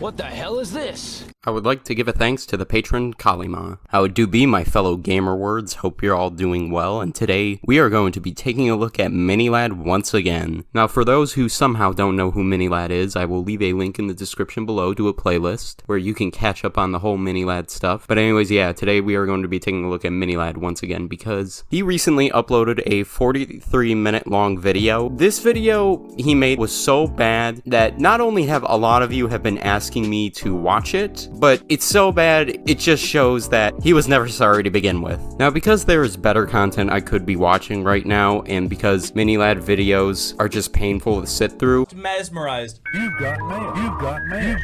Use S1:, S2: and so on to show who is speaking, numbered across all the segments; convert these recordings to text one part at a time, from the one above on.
S1: What the hell is this?
S2: I would like to give a thanks to the patron Kalima. How it do be, my fellow gamer words, hope you're all doing well, and today we are going to be taking a look at Miniladd once again. Now for those who somehow don't know who Miniladd is, I will leave a link in the description below to a playlist where you can catch up on the whole Miniladd stuff. But anyways, yeah, today we are going to be taking a look at Miniladd once again because he recently uploaded a 43-minute long video. This video he made was so bad that not only have a lot of you have been asking me to watch it, but it's so bad, it just shows that he was never sorry to begin with. Now, because there is better content I could be watching right now, and because Miniladd videos are just painful to sit through.
S3: Mesmerized.
S1: You've got mail. You've got mail.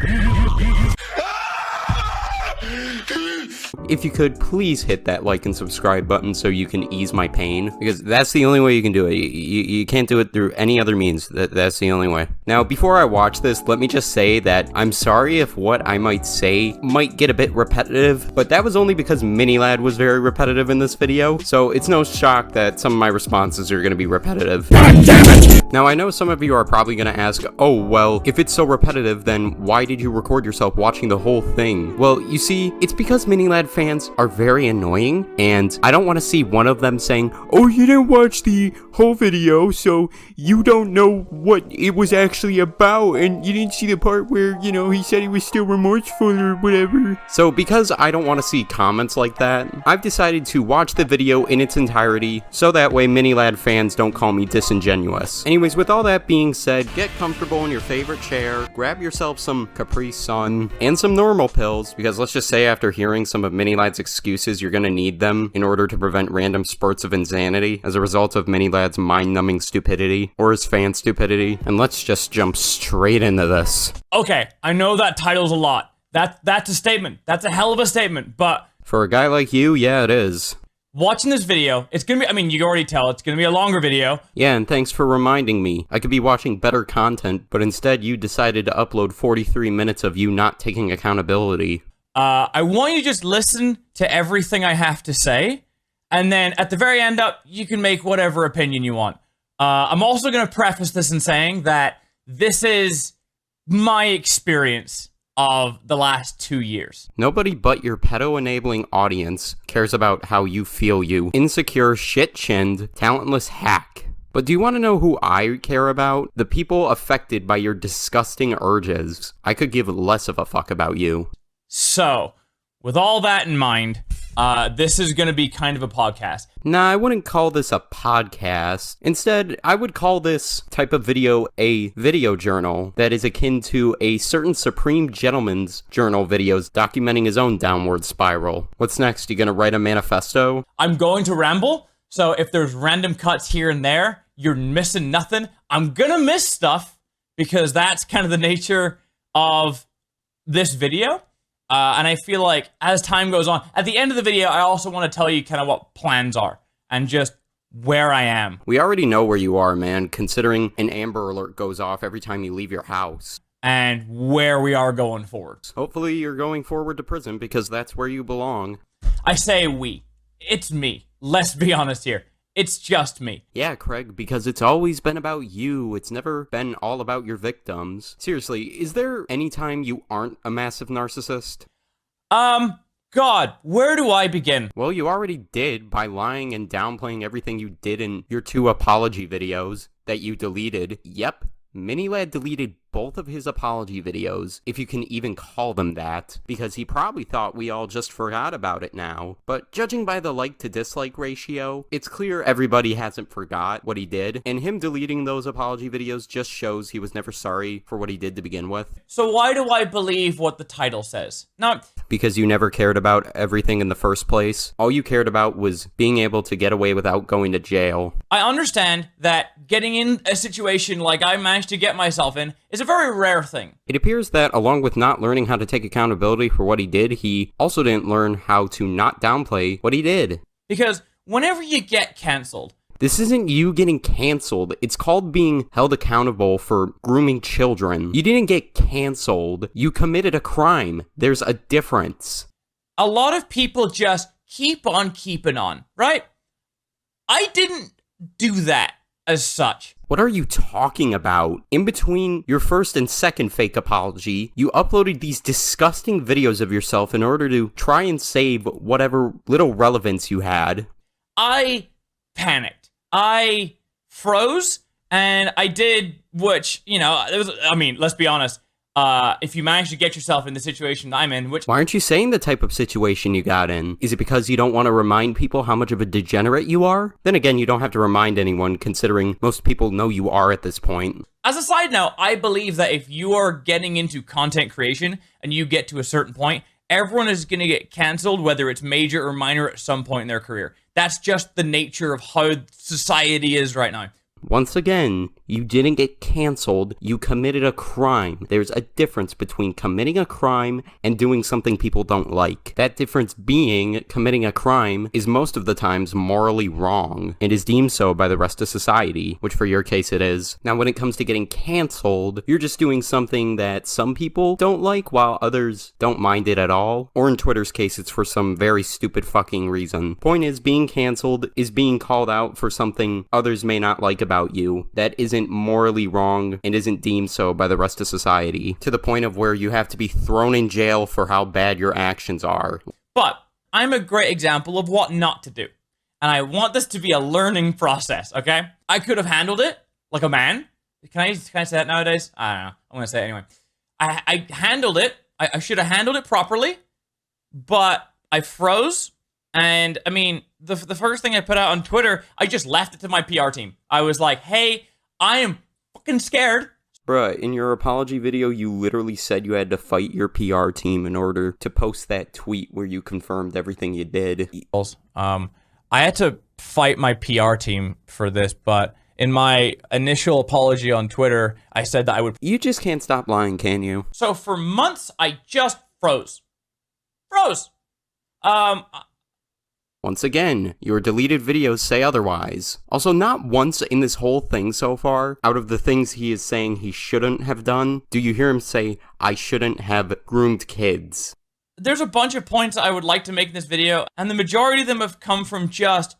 S2: If you could, please hit that like and subscribe button so you can ease my pain, because that's the only way you can do it. You can't do it through any other means. That's the only way. Now, before I watch this, let me just say that I'm sorry if what I might say might get a bit repetitive, but that was only because Miniladd was very repetitive in this video, so it's no shock that some of my responses are going to be repetitive. God damn it! Now, I know some of you are probably going to ask, oh, well, if it's so repetitive, then why did you record yourself watching the whole thing? Well, you see, it's because Miniladd fans are very annoying, and I don't want to see one of them saying, oh, you didn't watch the whole video, so you don't know what it was actually about, and you didn't see the part where, you know, he said he was still remorseful or whatever. So because I don't want to see comments like that, I've decided to watch the video in its entirety, so that way Miniladd fans don't call me disingenuous. Anyways, with all that being said, get comfortable in your favorite chair, grab yourself some Capri Sun, and some normal pills, because let's just say after hearing some of Miniladd's excuses, you're gonna need them in order to prevent random spurts of insanity as a result of Miniladd's mind-numbing stupidity, or his fan stupidity, and let's just jump straight into this.
S3: Okay, I know that title's a lot. That's a statement. That's a hell of a statement, but
S2: For a guy like you, yeah, it is.
S3: watching this video, it's gonna be, I mean, you can already tell, it's gonna be a longer video.
S2: Yeah, and thanks for reminding me. I could be watching better content, but instead you decided to upload 43 minutes of you not taking accountability.
S3: I want you to just listen to everything I have to say, and then at the very end up, you can make whatever opinion you want. I'm also gonna preface this in saying that this is my experience of the last 2 years.
S2: Nobody but your pedo-enabling audience cares about how you feel, you insecure, shit-chinned, talentless hack. But do you want to know who I care about? The people affected by your disgusting urges. I could give less of a fuck about you.
S3: So, with all that in mind, this is gonna be kind of a podcast.
S2: Nah, I wouldn't call this a podcast. Instead, I would call this type of video a video journal that is akin to a certain Supreme Gentleman's journal videos documenting his own downward spiral. What's next? You gonna write a manifesto?
S3: I'm going to ramble, so if there's random cuts here and there, you're missing nothing. I'm gonna miss stuff, because that's kind of the nature of this video. And I feel like as time goes on, at the end of the video, I also want to tell you kind of what plans are and just where I am.
S2: We already know where you are, man, considering an Amber Alert goes off every time you leave your house.
S3: And where we are going forward.
S2: Hopefully you're going forward to prison, because that's where you belong.
S3: I say we. It's me. Let's be honest here. It's just me.
S2: Yeah, Craig, because it's always been about you. It's never been all about your victims. Seriously, is there any time you aren't a massive narcissist?
S3: God, where do I begin?
S2: Well, you already did by lying and downplaying everything you did in your 2 apology videos that you deleted. Yep, Miniladd deleted both of his apology videos, if you can even call them that, because he probably thought we all just forgot about it now. But judging by the like to dislike ratio, it's clear everybody hasn't forgot what he did, and him deleting those apology videos just shows he was never sorry for what he did to begin with.
S3: So why do I believe what the title says? Now,
S2: because you never cared about everything in the first place. All you cared about was being able to get away without going to jail.
S3: I understand that getting in a situation like I managed to get myself in is a very rare thing.
S2: It appears that along with not learning how to take accountability for what he did, he also didn't learn how to not downplay what he did.
S3: Because whenever you get canceled,
S2: this isn't you getting canceled. It's called being held accountable for grooming children. You didn't get canceled. You committed a crime. There's a difference.
S3: A lot of people just keep on keeping on, right? I didn't do that. as such.
S2: What are you talking about? In between your first and second fake apology, you uploaded these disgusting videos of yourself in order to try and save whatever little relevance you had.
S3: I panicked. I froze, and I did, which, you know, it was, I mean, let's be honest. If you manage to get yourself in the situation I'm in, which...
S2: Why aren't you saying the type of situation you got in? Is it because you don't want to remind people how much of a degenerate you are? Then again, you don't have to remind anyone, considering most people know you are at this point.
S3: As a side note, I believe that if you are getting into content creation and you get to a certain point, everyone is going to get canceled, whether it's major or minor, at some point in their career. That's just the nature of how society is right now.
S2: Once again, you didn't get canceled, you committed a crime. There's a difference between committing a crime and doing something people don't like. That difference being, committing a crime is most of the times morally wrong, and is deemed so by the rest of society, which for your case it is. Now when it comes to getting canceled, you're just doing something that some people don't like while others don't mind it at all, or in Twitter's case it's for some very stupid fucking reason. Point is, being canceled is being called out for something others may not like about you that isn't morally wrong and isn't deemed so by the rest of society, to the point of where you have to be thrown in jail for how bad your actions are.
S3: But I'm a great example of what not to do. And I want this to be a learning process, okay? I could have handled it like a man. Can I say that nowadays? I don't know. I'm going to say it anyway. I handled it. I should have handled it properly, but I froze. And I mean, the first thing I put out on Twitter, I just left it to my PR team. I was like, hey, I am fucking scared.
S2: Bruh, in your apology video, you literally said you had to fight your PR team in order to post that tweet where you confirmed everything you did.
S3: I had to fight my PR team for this, but in my initial apology on Twitter, I said that I would...
S2: You just can't stop lying, can you?
S3: So for months, I just froze.
S2: Once again, your deleted videos say otherwise. Also, not once in this whole thing so far, out of the things he is saying he shouldn't have done, do you hear him say, I shouldn't have groomed kids.
S3: There's a bunch of points I would like to make in this video, and the majority of them have come from just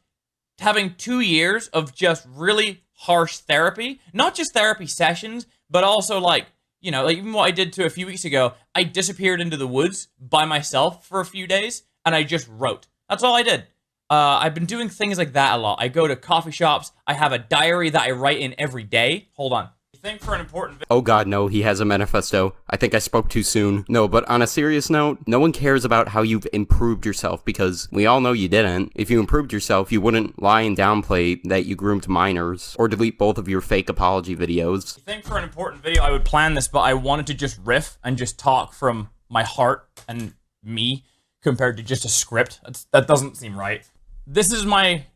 S3: having 2 years of just really harsh therapy. Not just therapy sessions, but also like, you know, like even what I did to a few weeks ago, I disappeared into the woods by myself for a few days, and I just wrote. That's all I did. I've been doing things like that a lot. I go to coffee shops. I have a diary that I write in every day. Hold on. You think for an important...
S2: Oh god, no, he has a manifesto. I think I spoke too soon. No, but on a serious note, no one cares about how you've improved yourself, because we all know you didn't. If you improved yourself, you wouldn't lie and downplay that you groomed minors, or delete both of your fake apology videos.
S3: You think for an important video I would plan this, but I wanted to just riff and just talk from my heart and me, compared to just a script. That doesn't seem right. This is my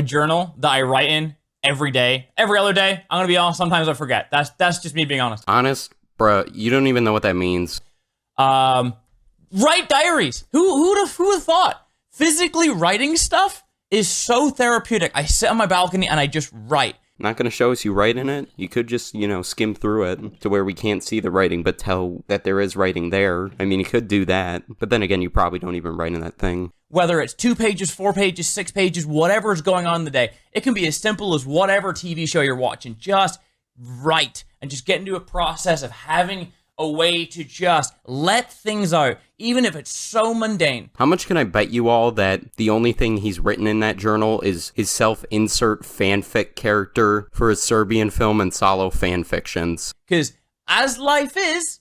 S3: journal that I write in every day. Every other day. I'm gonna be honest, sometimes I forget. That's just me being honest.
S2: Honest? Bruh, you don't even know what that means.
S3: Write diaries. Who'd have thought? Physically writing stuff is so therapeutic. I sit on my balcony and I just write.
S2: Not gonna show us you write in it. You could just, you know, skim through it to where we can't see the writing, but tell that there is writing there. I mean, you could do that, but then again, you probably don't even write in that thing.
S3: Whether it's 2 pages, 4 pages, 6 pages, whatever is going on in the day, it can be as simple as whatever TV show you're watching. Just write and just get into a process of having a way to just let things out, even if it's so mundane.
S2: How much can I bet you all that the only thing he's written in that journal is his self-insert fanfic character for his Serbian film and solo fanfictions?
S3: Because as life is,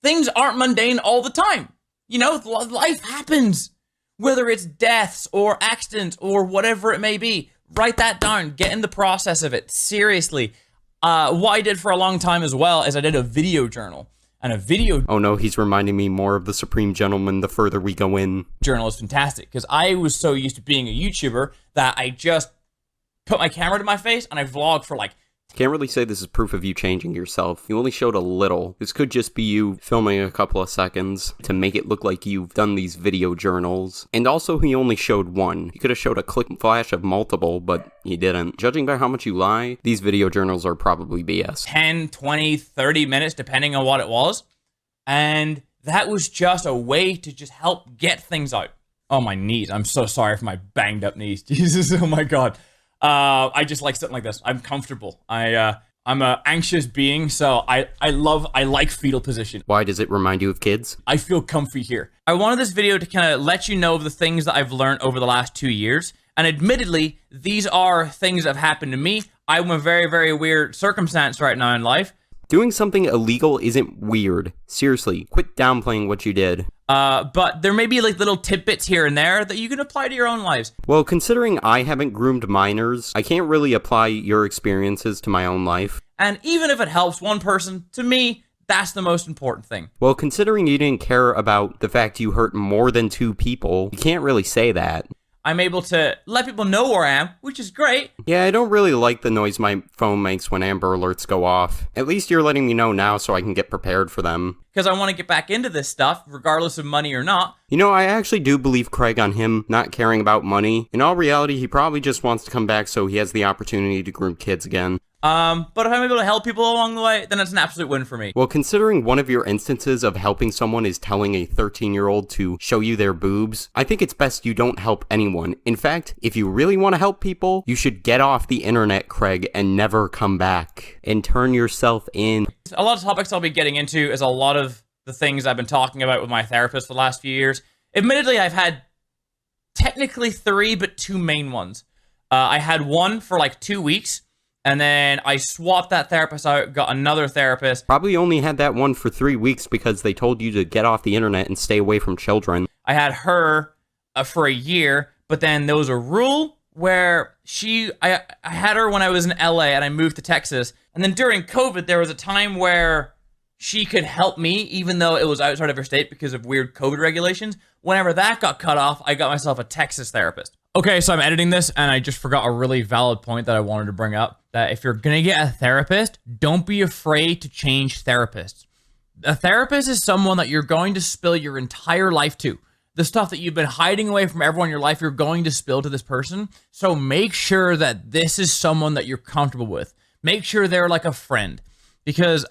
S3: things aren't mundane all the time. You know, life happens. Whether it's deaths or accidents or whatever it may be, write that down. Get in the process of it. Seriously. What I did for a long time as well is I did a video journal. And a video...
S2: Oh no, he's reminding me more of the Supreme Gentleman the further we go in.
S3: Journal is fantastic, because I was so used to being a YouTuber that I just put my camera to my face and I vlog for like...
S2: Can't really say this is proof of you changing yourself. You only showed a little. This could just be you filming a couple of seconds to make it look like you've done these video journals. And also, he only showed one. He could have showed a click flash of multiple, but he didn't. Judging by how much you lie, these video journals are probably BS.
S3: 10, 20, 30 minutes, depending on what it was. And that was just a way to just help get things out. Oh, my knees. I'm so sorry for my banged up knees. Jesus, oh my God. I just like sitting like this. I'm comfortable. I'm a anxious being, so I like fetal position.
S2: Why does it remind you of kids?
S3: I feel comfy here. I wanted this video to kind of let you know of the things that I've learned over the last 2 years. And admittedly, these are things that have happened to me. I'm in a very, very weird circumstance right now in life.
S2: Doing something illegal isn't weird. Seriously, quit downplaying what you did.
S3: But there may be like little tidbits here and there that you can apply to your own lives.
S2: Well, considering I haven't groomed minors, I can't really apply your experiences to my own life.
S3: And even if it helps one person, to me, that's the most important thing.
S2: Well, considering you didn't care about the fact you hurt more than 2 people, you can't really say that.
S3: I'm able to let people know where I am, which is great.
S2: Yeah, I don't really like the noise my phone makes when Amber Alerts go off. At least you're letting me know now so I can get prepared for them.
S3: Because I want to get back into this stuff, regardless of money or not.
S2: You know, I actually do believe Craig on him not caring about money. In all reality, he probably just wants to come back so he has the opportunity to groom kids again.
S3: But if I'm able to help people along the way, then it's an absolute win for me.
S2: Well, considering one of your instances of helping someone is telling a 13-year-old to show you their boobs, I think it's best you don't help anyone. In fact, if you really want to help people, you should get off the internet, Craig, and never come back. And turn yourself in.
S3: A lot of topics I'll be getting into is a lot of the things I've been talking about with my therapist the last few years. Admittedly, I've had technically 3, but 2 main ones. I had one for like 2 weeks. And then I swapped that therapist out, got another therapist.
S2: Probably only had that one for 3 weeks because they told you to get off the internet and stay away from children.
S3: I had her for a year, but then there was a rule where I had her when I was in LA and I moved to Texas. And then during COVID, there was a time where she could help me, even though it was outside of her state because of weird COVID regulations. Whenever that got cut off, I got myself a Texas therapist. Okay, so I'm editing this, and I just forgot a really valid point that I wanted to bring up. That if you're gonna get a therapist, don't be afraid to change therapists. A therapist is someone that you're going to spill your entire life to. The stuff that you've been hiding away from everyone in your life, you're going to spill to this person. So make sure that this is someone that you're comfortable with. Make sure they're like a friend. Because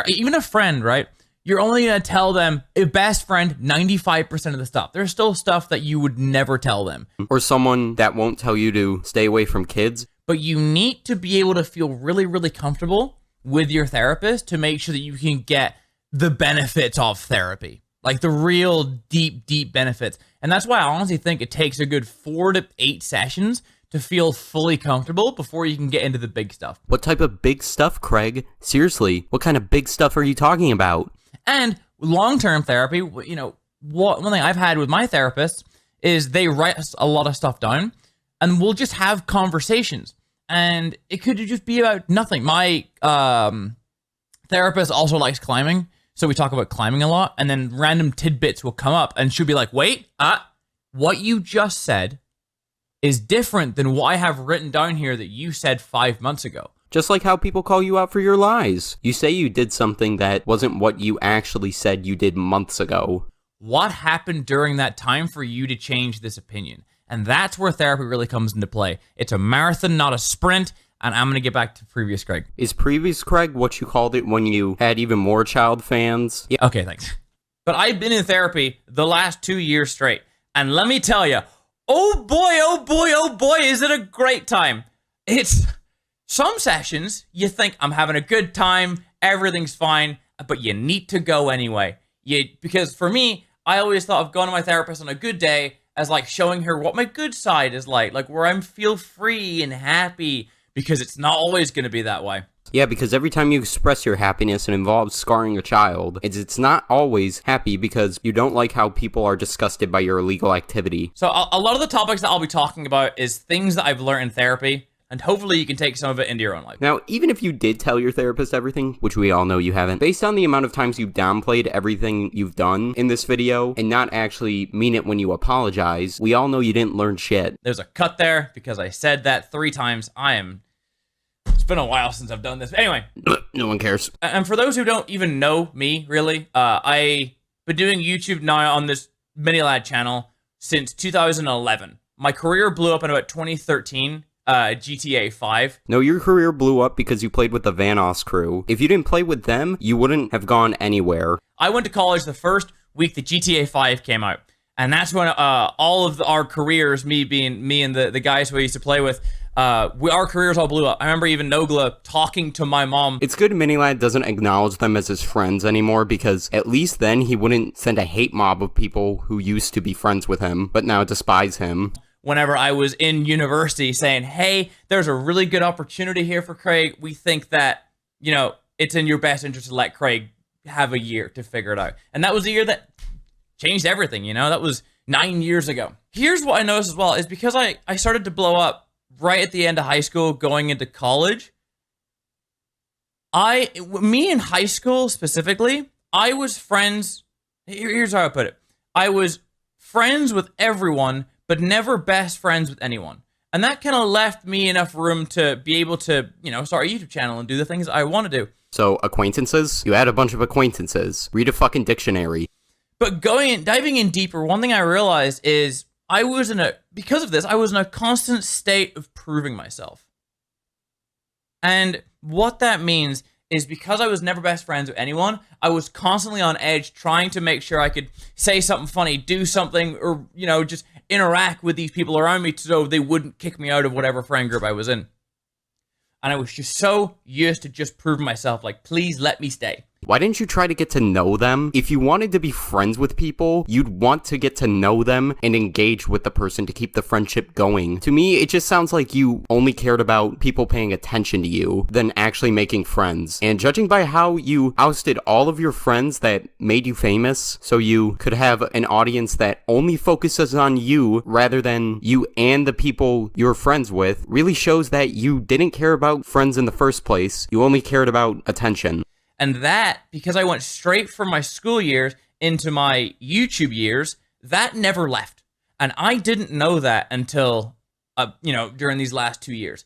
S3: even a friend, right? You're only going to tell them, a best friend, 95% of the stuff. There's still stuff that you would never tell them.
S2: Or someone that won't tell you to stay away from kids.
S3: But you need to be able to feel really, really comfortable with your therapist to make sure that you can get the benefits of therapy. Like the real deep, deep benefits. And that's why I honestly think it takes a good 4 to 8 sessions to feel fully comfortable before you can get into the big stuff.
S2: What type of big stuff, Craig? Seriously, what kind of big stuff are you talking about?
S3: And long-term therapy, you know, one thing I've had with my therapist is they write a lot of stuff down and we'll just have conversations. And it could just be about nothing. My therapist also likes climbing. So we talk about climbing a lot. And then random tidbits will come up and she'll be like, wait, what you just said is different than what I have written down here that you said 5 months ago.
S2: Just like how people call you out for your lies. You say you did something that wasn't what you actually said you did months ago.
S3: What happened during that time for you to change this opinion? And that's where therapy really comes into play. It's a marathon, not a sprint. And I'm going to get back to previous Craig.
S2: Is previous Craig what you called it when you had even more child fans?
S3: Yeah, okay, thanks. But I've been in therapy the last 2 years straight. And let me tell you, oh boy, is it a great time. It's some sessions, you think I'm having a good time, everything's fine, but you need to go anyway. Because for me, I always thought of going to my therapist on a good day as like showing her what my good side is like where I feel free and happy, because it's not always going to be that way.
S2: Yeah, because every time you express your happiness and involves scarring a child, it's not always happy because you don't like how people are disgusted by your illegal activity.
S3: So a lot of the topics that I'll be talking about is things that I've learned in therapy, and hopefully you can take some of it into your own life.
S2: Now, even if you did tell your therapist everything, which we all know you haven't, based on the amount of times you've downplayed everything you've done in this video and not actually mean it when you apologize, we all know you didn't learn shit.
S3: There's a cut there because I said that 3 times. It's been a while since I've done this. Anyway.
S2: No one cares.
S3: And for those who don't even know me, really, I've been doing YouTube now on this Miniladd channel since 2011. My career blew up in about 2013. GTA 5.
S2: No, your career blew up because you played with the Vanoss crew. If you didn't play with them, you wouldn't have gone anywhere.
S3: I went to college the first week that GTA 5 came out. And that's when all of our careers, me and the guys who I used to play with, our careers all blew up. I remember even Nogla talking to my mom.
S2: It's good Miniladd doesn't acknowledge them as his friends anymore, because at least then he wouldn't send a hate mob of people who used to be friends with him, but now despise him.
S3: Whenever I was in university saying, hey, there's a really good opportunity here for Craig. We think that, you know, it's in your best interest to let Craig have a year to figure it out. And that was the year that changed everything, you know? That was 9 years ago. Here's what I noticed as well, is because I started to blow up right at the end of high school, going into college. Me in high school specifically, I was friends. Here's how I put it. I was friends with everyone, but never best friends with anyone. And that kind of left me enough room to be able to, you know, start a YouTube channel and do the things I want to do.
S2: So, acquaintances? You had a bunch of acquaintances. Read a fucking dictionary.
S3: But diving in deeper, one thing I realized is because of this, I was in a constant state of proving myself. And what that means is because I was never best friends with anyone, I was constantly on edge trying to make sure I could say something funny, do something, or, you know, just interact with these people around me so they wouldn't kick me out of whatever friend group I was in. And I was just so used to just proving myself, like, please let me stay.
S2: Why didn't you try to get to know them? If you wanted to be friends with people, you'd want to get to know them and engage with the person to keep the friendship going. To me, it just sounds like you only cared about people paying attention to you than actually making friends. And judging by how you ousted all of your friends that made you famous, so you could have an audience that only focuses on you rather than you and the people you're friends with, really shows that you didn't care about friends in the first place. You only cared about attention.
S3: And that, because I went straight from my school years into my YouTube years, that never left. And I didn't know that until, you know, during these last 2 years.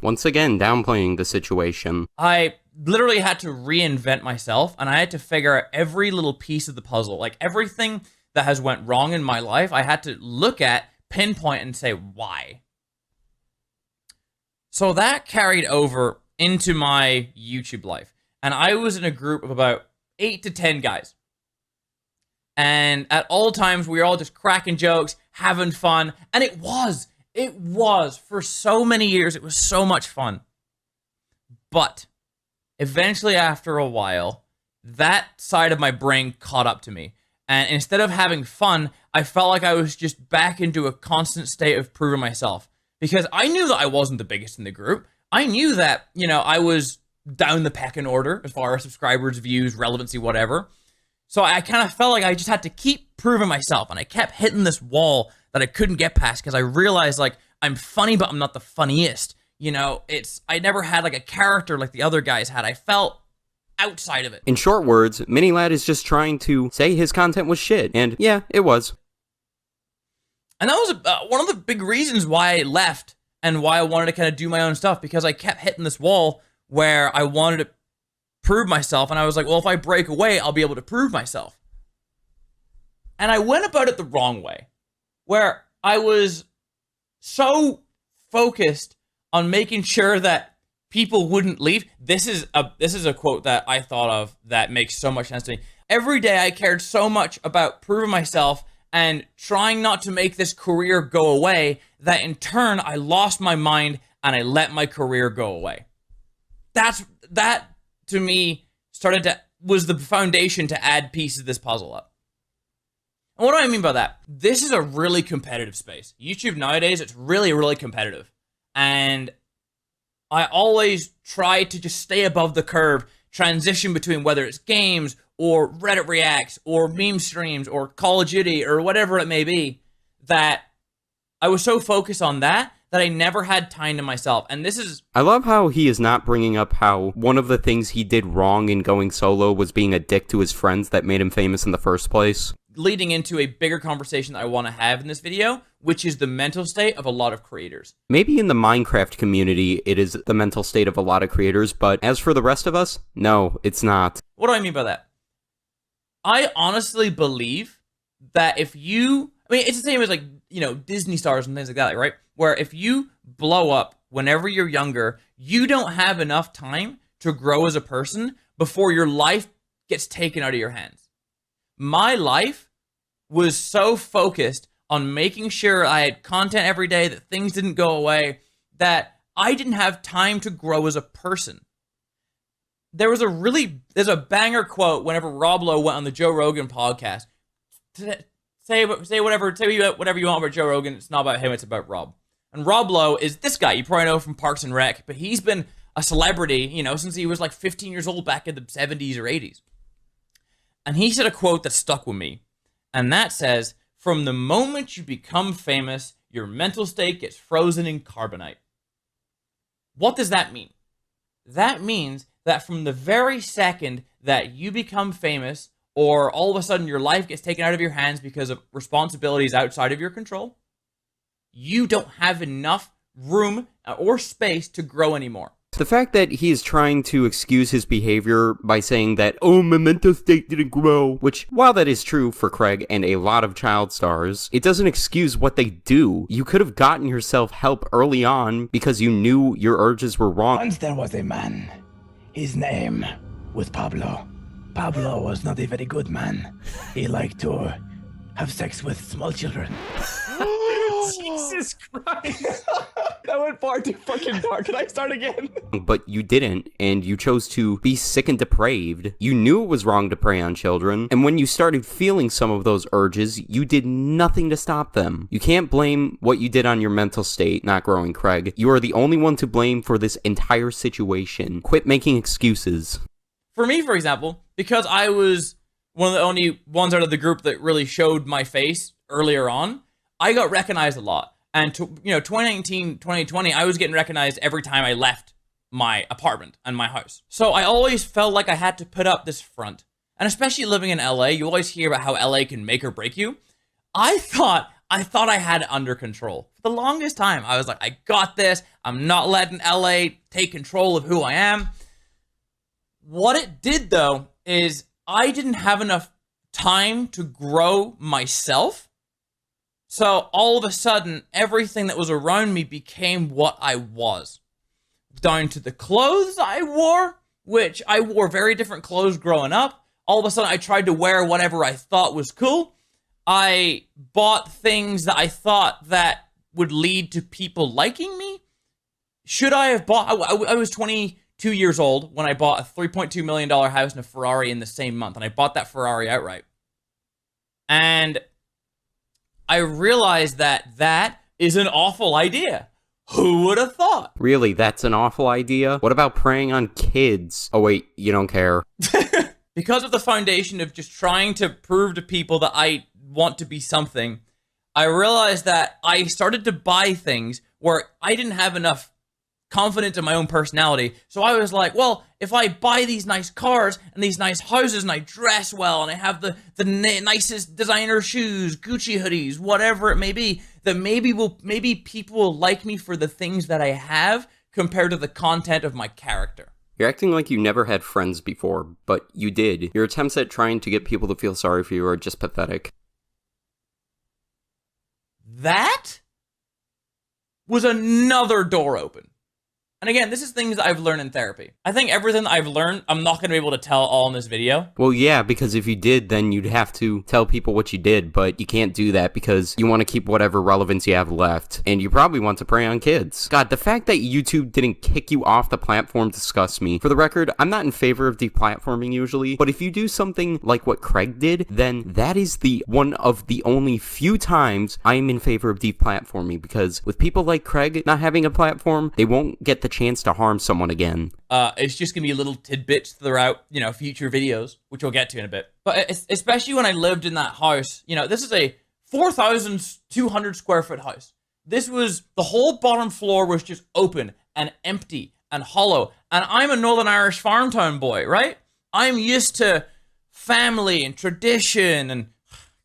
S2: Once again, downplaying the situation.
S3: I literally had to reinvent myself, and I had to figure out every little piece of the puzzle. Like, everything that has went wrong in my life, I had to look at, pinpoint, and say, why? So that carried over into my YouTube life. And I was in a group of about 8 to 10 guys. And at all times, we were all just cracking jokes, having fun. And it was for so many years, it was so much fun. But eventually, after a while, that side of my brain caught up to me. And instead of having fun, I felt like I was just back into a constant state of proving myself. Because I knew that I wasn't the biggest in the group. I knew that, you know, I was down the pecking order as far as subscribers, views, relevancy, whatever. So I kind of felt like I just had to keep proving myself, and I kept hitting this wall that I couldn't get past because I realized, like, I'm funny, but I'm not the funniest. You know, I never had like a character like the other guys had. I felt outside of it.
S2: In short words, Miniladd is just trying to say his content was shit, and yeah, it was.
S3: And that was one of the big reasons why I left and why I wanted to kind of do my own stuff, because I kept hitting this wall where I wanted to prove myself, and I was like, well, if I break away, I'll be able to prove myself. And I went about it the wrong way, where I was so focused on making sure that people wouldn't leave. This is a quote that I thought of that makes so much sense to me. Every day I cared so much about proving myself and trying not to make this career go away that in turn I lost my mind and I let my career go away. That to me was the foundation to add pieces of this puzzle up. And what do I mean by that? This is a really competitive space. YouTube nowadays, it's really, really competitive. And I always try to just stay above the curve, transition between whether it's games or Reddit reacts or meme streams or Call of Duty or whatever it may be, that I was so focused on that I never had time to myself. And this is...
S2: I love how he is not bringing up how one of the things he did wrong in going solo was being a dick to his friends that made him famous in the first place.
S3: Leading into a bigger conversation that I want to have in this video, which is the mental state of a lot of creators.
S2: Maybe in the Minecraft community, it is the mental state of a lot of creators, but as for the rest of us, no, it's not.
S3: What do I mean by that? I honestly believe that if you... I mean, it's the same as, like, you know, Disney stars and things like that, right? Where if you blow up whenever you're younger, you don't have enough time to grow as a person before your life gets taken out of your hands. My life was so focused on making sure I had content every day, that things didn't go away, that I didn't have time to grow as a person. There's a banger quote whenever Rob Lowe went on the Joe Rogan podcast. Say whatever you want about Joe Rogan. It's not about him, it's about Rob. And Rob Lowe is this guy you probably know from Parks and Rec, but he's been a celebrity, since he was like 15 years old back in the 70s or 80s. And he said a quote that stuck with me. And that says, "From the moment you become famous, your mental state gets frozen in carbonite." What does that mean? That means that from the very second that you become famous, or all of a sudden your life gets taken out of your hands because of responsibilities outside of your control, you don't have enough room or space to grow anymore.
S2: The fact that he is trying to excuse his behavior by saying that, oh, my mental state didn't grow, which, while that is true for Craig and a lot of child stars, it doesn't excuse what they do. You could have gotten yourself help early on because you knew your urges were wrong.
S4: Once there was a man. His name was Pablo. Pablo was not a very good man. He liked to have sex with small children.
S3: Jesus Christ.
S5: That went far too fucking dark. Can I start again?
S2: But you didn't, and you chose to be sick and depraved. You knew it was wrong to prey on children, and when you started feeling some of those urges, you did nothing to stop them. You can't blame what you did on your mental state not growing, Craig. You are the only one to blame for this entire situation. Quit making excuses.
S3: For me, for example, because I was one of the only ones out of the group that really showed my face earlier on, I got recognized a lot. And 2019, 2020, I was getting recognized every time I left my apartment and my house. So I always felt like I had to put up this front. And especially living in LA, you always hear about how LA can make or break you. I thought I had it under control. For the longest time, I was like, I got this. I'm not letting LA take control of who I am. What it did, though, is I didn't have enough time to grow myself. So all of a sudden, everything that was around me became what I was. Down to the clothes I wore, which I wore very different clothes growing up. All of a sudden, I tried to wear whatever I thought was cool. I bought things that I thought that would lead to people liking me. Should I have bought... I was 22 years old when I bought a $3.2 million house and a Ferrari in the same month. And I bought that Ferrari outright. And I realized that is an awful idea. Who would have thought?
S2: Really, that's an awful idea? What about preying on kids? Oh wait, you don't care.
S3: Because of the foundation of just trying to prove to people that I want to be something, I realized that I started to buy things where I didn't have enough confidence in my own personality. So I was like, well, if I buy these nice cars and these nice houses and I dress well and I have the nicest designer shoes, Gucci hoodies, whatever it may be, that maybe people will like me for the things that I have compared to the content of my character.
S2: You're acting like you never had friends before, but you did. Your attempts at trying to get people to feel sorry for you are just pathetic.
S3: That was another door open. And again, this is things that I've learned in therapy. I think everything that I've learned, I'm not going to be able to tell all in this video.
S2: Well, yeah, because if you did, then you'd have to tell people what you did, but you can't do that because you want to keep whatever relevance you have left, and you probably want to prey on kids. God, the fact that YouTube didn't kick you off the platform disgusts me. For the record, I'm not in favor of deplatforming usually, but if you do something like what Craig did, then that is the one of the only few times I am in favor of deplatforming, because with people like Craig not having a platform, they won't get the chance to harm someone again.
S3: It's just gonna be little tidbits throughout, future videos, which we'll get to in a bit. But especially when I lived in that house, this is a 4,200 square foot house. This was, the whole bottom floor was just open and empty and hollow. And I'm a Northern Irish farm town boy, right? I'm used to family and tradition and,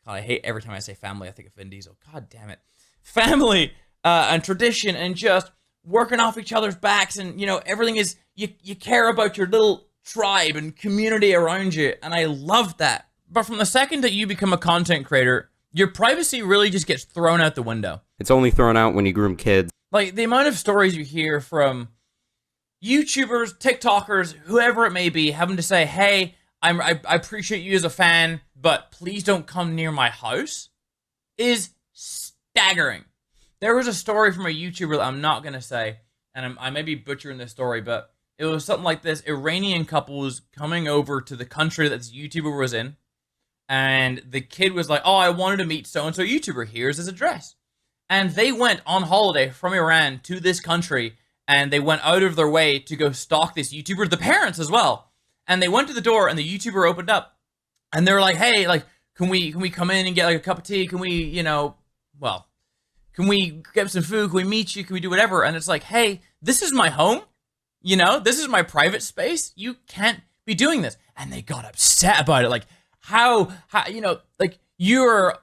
S3: God, I hate every time I say family, I think of Vin Diesel. God damn it. Family and tradition and just working off each other's backs, and everything is, you care about your little tribe and community around you, and I love that. But from the second that you become a content creator, your privacy really just gets thrown out the window.
S2: It's only thrown out when you groom kids.
S3: Like, the amount of stories you hear from YouTubers, TikTokers, whoever it may be, having to say, hey, I appreciate you as a fan, but please don't come near my house, is staggering. There was a story from a YouTuber that I'm not gonna say, and I may be butchering this story, but it was something like this: Iranian couple was coming over to the country that this YouTuber was in, and the kid was like, "Oh, I wanted to meet so and so YouTuber. Here's his address." And they went on holiday from Iran to this country, and they went out of their way to go stalk this YouTuber, the parents as well. And they went to the door, and the YouTuber opened up, and they were like, "Hey, like, can we come in and get like a cup of tea? Can we, can we get some food? Can we meet you? Can we do whatever?" And it's like, "Hey, this is my home. This is my private space. You can't be doing this." And they got upset about it. Like, how like you're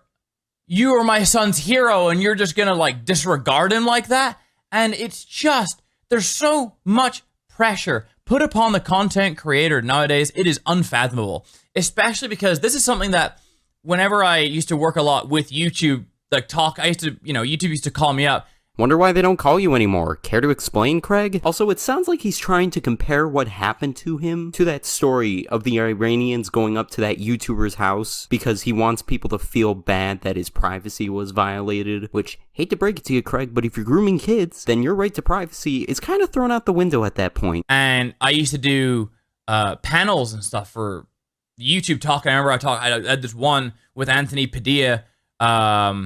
S3: my son's hero and you're just gonna like disregard him like that? And it's just, there's so much pressure put upon the content creator nowadays. It is unfathomable, especially because this is something that whenever I used to work a lot with YouTube, YouTube used to call me up.
S2: Wonder why they don't call you anymore. Care to explain, Craig? Also, it sounds like he's trying to compare what happened to him to that story of the Iranians going up to that YouTuber's house because he wants people to feel bad that his privacy was violated, which, hate to break it to you, Craig, but if you're grooming kids, then your right to privacy is kind of thrown out the window at that point.
S3: And I used to do panels and stuff for YouTube Talk. I remember I had this one with Anthony Padilla.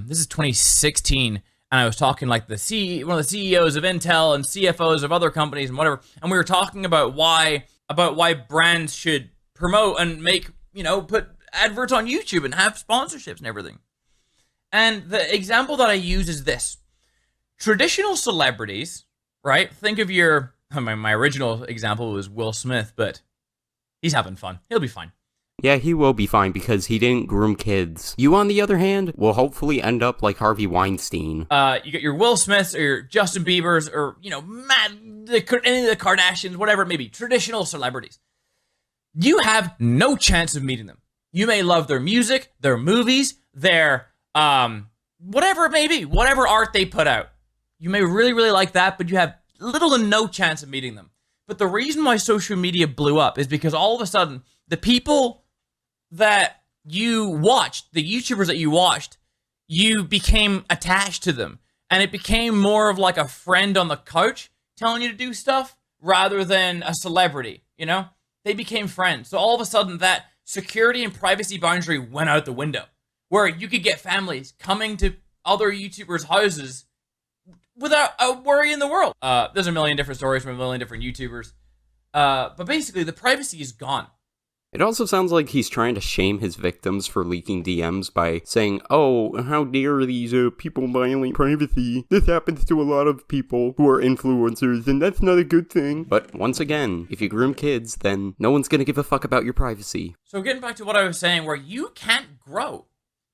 S3: This is 2016. And I was talking like one of the CEOs of Intel and CFOs of other companies and whatever. And we were talking about why brands should promote and put adverts on YouTube and have sponsorships and everything. And the example that I use is this. Traditional celebrities, right? Think of my original example was Will Smith, but he's having fun. He'll be fine.
S2: Yeah, he will be fine because he didn't groom kids. You, on the other hand, will hopefully end up like Harvey Weinstein.
S3: You get your Will Smiths or your Justin Biebers or, any of the Kardashians, whatever it may be, traditional celebrities. You have no chance of meeting them. You may love their music, their movies, their, whatever it may be, whatever art they put out. You may really, really like that, but you have little to no chance of meeting them. But the reason why social media blew up is because all of a sudden, the people that you watched, the YouTubers that you watched, you became attached to them. And it became more of like a friend on the couch telling you to do stuff rather than a celebrity, They became friends. So all of a sudden that security and privacy boundary went out the window, where you could get families coming to other YouTubers' houses without a worry in the world. There's a million different stories from a million different YouTubers. But basically the privacy is gone.
S2: It also sounds like he's trying to shame his victims for leaking DMs by saying, "Oh, how dare these people violate privacy? This happens to a lot of people who are influencers, and that's not a good thing." But once again, if you groom kids, then no one's gonna give a fuck about your privacy.
S3: So getting back to what I was saying, where you can't grow.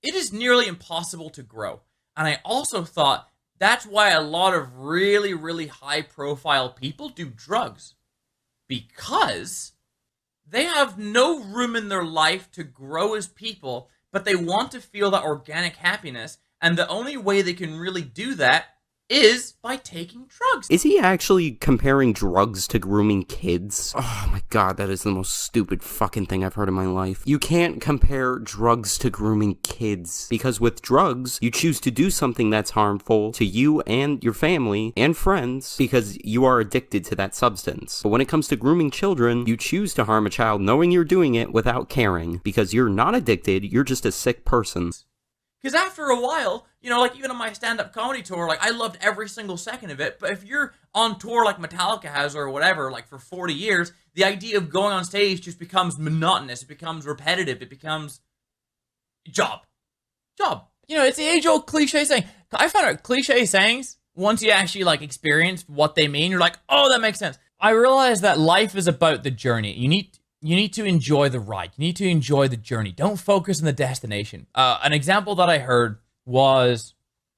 S3: It is nearly impossible to grow. And I also thought that's why a lot of really, really high-profile people do drugs. Because they have no room in their life to grow as people, but they want to feel that organic happiness, and the only way they can really do that is by taking drugs.
S2: Is he actually comparing drugs to grooming kids? Oh my god, that is the most stupid fucking thing I've heard in my life. You can't compare drugs to grooming kids, because with drugs, you choose to do something that's harmful to you and your family and friends because you are addicted to that substance. But when it comes to grooming children, you choose to harm a child knowing you're doing it without caring, because you're not addicted, you're just a sick person.
S3: Because after a while, even on my stand-up comedy tour, I loved every single second of it. But if you're on tour like Metallica has or whatever, for 40 years, the idea of going on stage just becomes monotonous. It becomes repetitive. It becomes job. It's the age-old cliche saying. I found out cliche sayings, once you actually experience what they mean, you're like, oh, that makes sense. I realized that life is about the journey. You need to enjoy the ride. You need to enjoy the journey. Don't focus on the destination. An example that I heard was,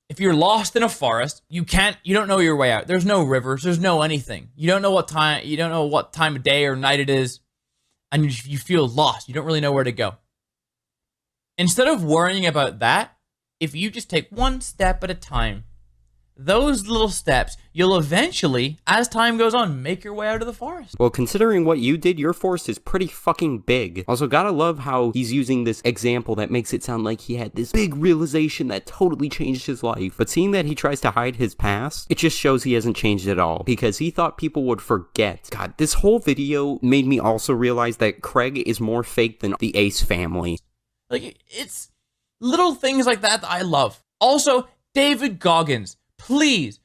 S3: if you're lost in a forest, you don't know your way out. There's no rivers. There's no anything. You don't know what time of day or night it is, and you feel lost. You don't really know where to go. Instead of worrying about that, if you just take one step at a time, those little steps, you'll eventually, as time goes on, make your way out of the forest.
S2: Well, considering what you did, your forest is pretty fucking big. Also, gotta love how he's using this example that makes it sound like he had this big realization that totally changed his life. But seeing that he tries to hide his past, it just shows he hasn't changed at all, because he thought people would forget. God, this whole video made me also realize that Craig is more fake than the Ace family.
S3: Like, it's little things like that I love. Also, David Goggins, please,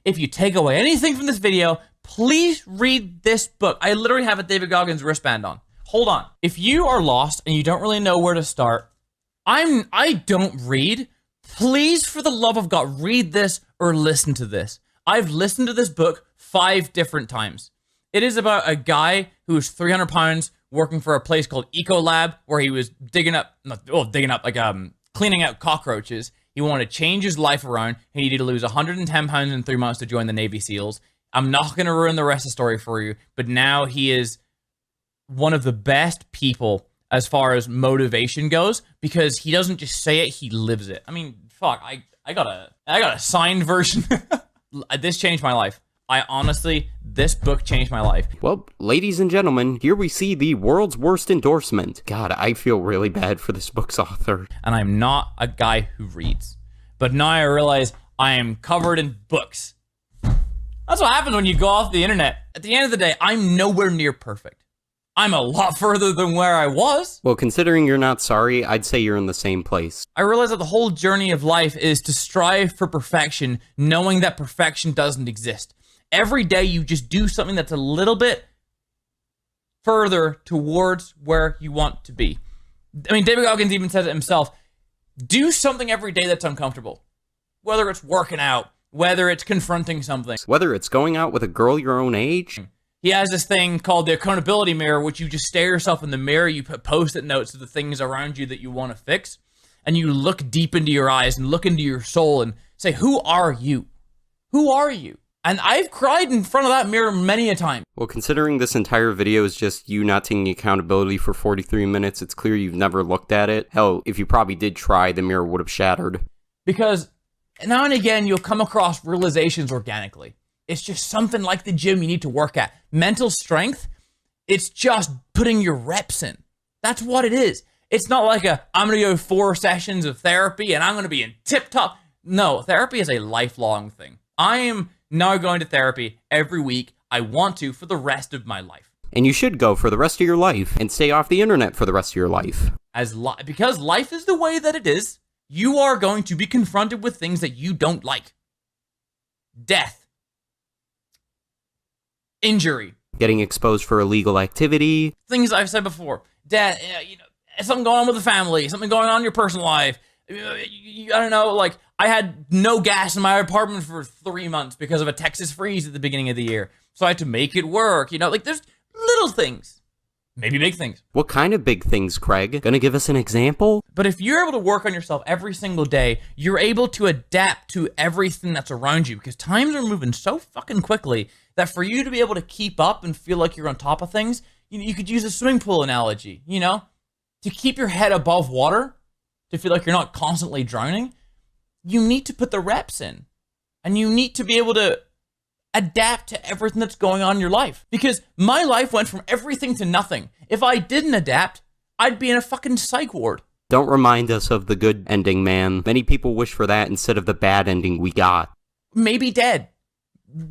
S3: if you take away anything from this video, please read this book. I literally have a David Goggins wristband on. Hold on. If you are lost and you don't really know where to start, I don't read. Please, for the love of God, read this or listen to this. I've listened to this book 5 different times. It is about a guy who's 300 pounds working for a place called Ecolab, where he was cleaning out cockroaches. He wanted to change his life around. He needed to lose 110 pounds in 3 months to join the Navy SEALs. I'm not going to ruin the rest of the story for you, but now he is one of the best people as far as motivation goes, because he doesn't just say it, he lives it. I mean, fuck, I got a signed version. This changed my life. This book changed my life.
S2: Well, ladies and gentlemen, here we see the world's worst endorsement. God, I feel really bad for this book's author.
S3: And I'm not a guy who reads. But now I realize I am covered in books. That's what happens when you go off the internet. At the end of the day, I'm nowhere near perfect. I'm a lot further than where I was.
S2: Well, considering you're not sorry, I'd say you're in the same place.
S3: I realize that the whole journey of life is to strive for perfection, knowing that perfection doesn't exist. Every day you just do something that's a little bit further towards where you want to be. I mean, David Goggins even says it himself. Do something every day that's uncomfortable. Whether it's working out, whether it's confronting something.
S2: Whether it's going out with a girl your own age.
S3: He has this thing called the accountability mirror, which you just stare yourself in the mirror, you put post-it notes of the things around you that you want to fix, and you look deep into your eyes and look into your soul and say, who are you? Who are you? And I've cried in front of that mirror many a time.
S2: Well, considering this entire video is just you not taking accountability for 43 minutes, it's clear you've never looked at it. Hell, if you probably did try, the mirror would have shattered.
S3: Because now and again, you'll come across realizations organically. It's just something like the gym you need to work at. Mental strength, it's just putting your reps in. That's what it is. It's not like I'm going to go 4 sessions of therapy and I'm going to be in tip-top. No, therapy is a lifelong thing. I am now going to therapy every week. I want to for the rest of my life.
S2: And you should go for the rest of your life and stay off the internet for the rest of your life.
S3: Because life is the way that it is, you are going to be confronted with things that you don't like. Death. Injury. Getting
S2: exposed for illegal activity.
S3: Things I've said before. Death, something going on with the family, something going on in your personal life. I don't know, like, I had no gas in my apartment for 3 months because of a Texas freeze at the beginning of the year. So I had to make it work, like, there's little things. Maybe big things.
S2: What kind of big things, Craig? Gonna give us an example?
S3: But if you're able to work on yourself every single day, you're able to adapt to everything that's around you, because times are moving so fucking quickly that for you to be able to keep up and feel like you're on top of things, you could use a swimming pool analogy, To keep your head above water, to feel like you're not constantly drowning, you need to put the reps in. And you need to be able to adapt to everything that's going on in your life. Because my life went from everything to nothing. If I didn't adapt, I'd be in a fucking psych ward.
S2: Don't remind us of the good ending, man. Many people wish for that instead of the bad ending we got.
S3: Maybe dead.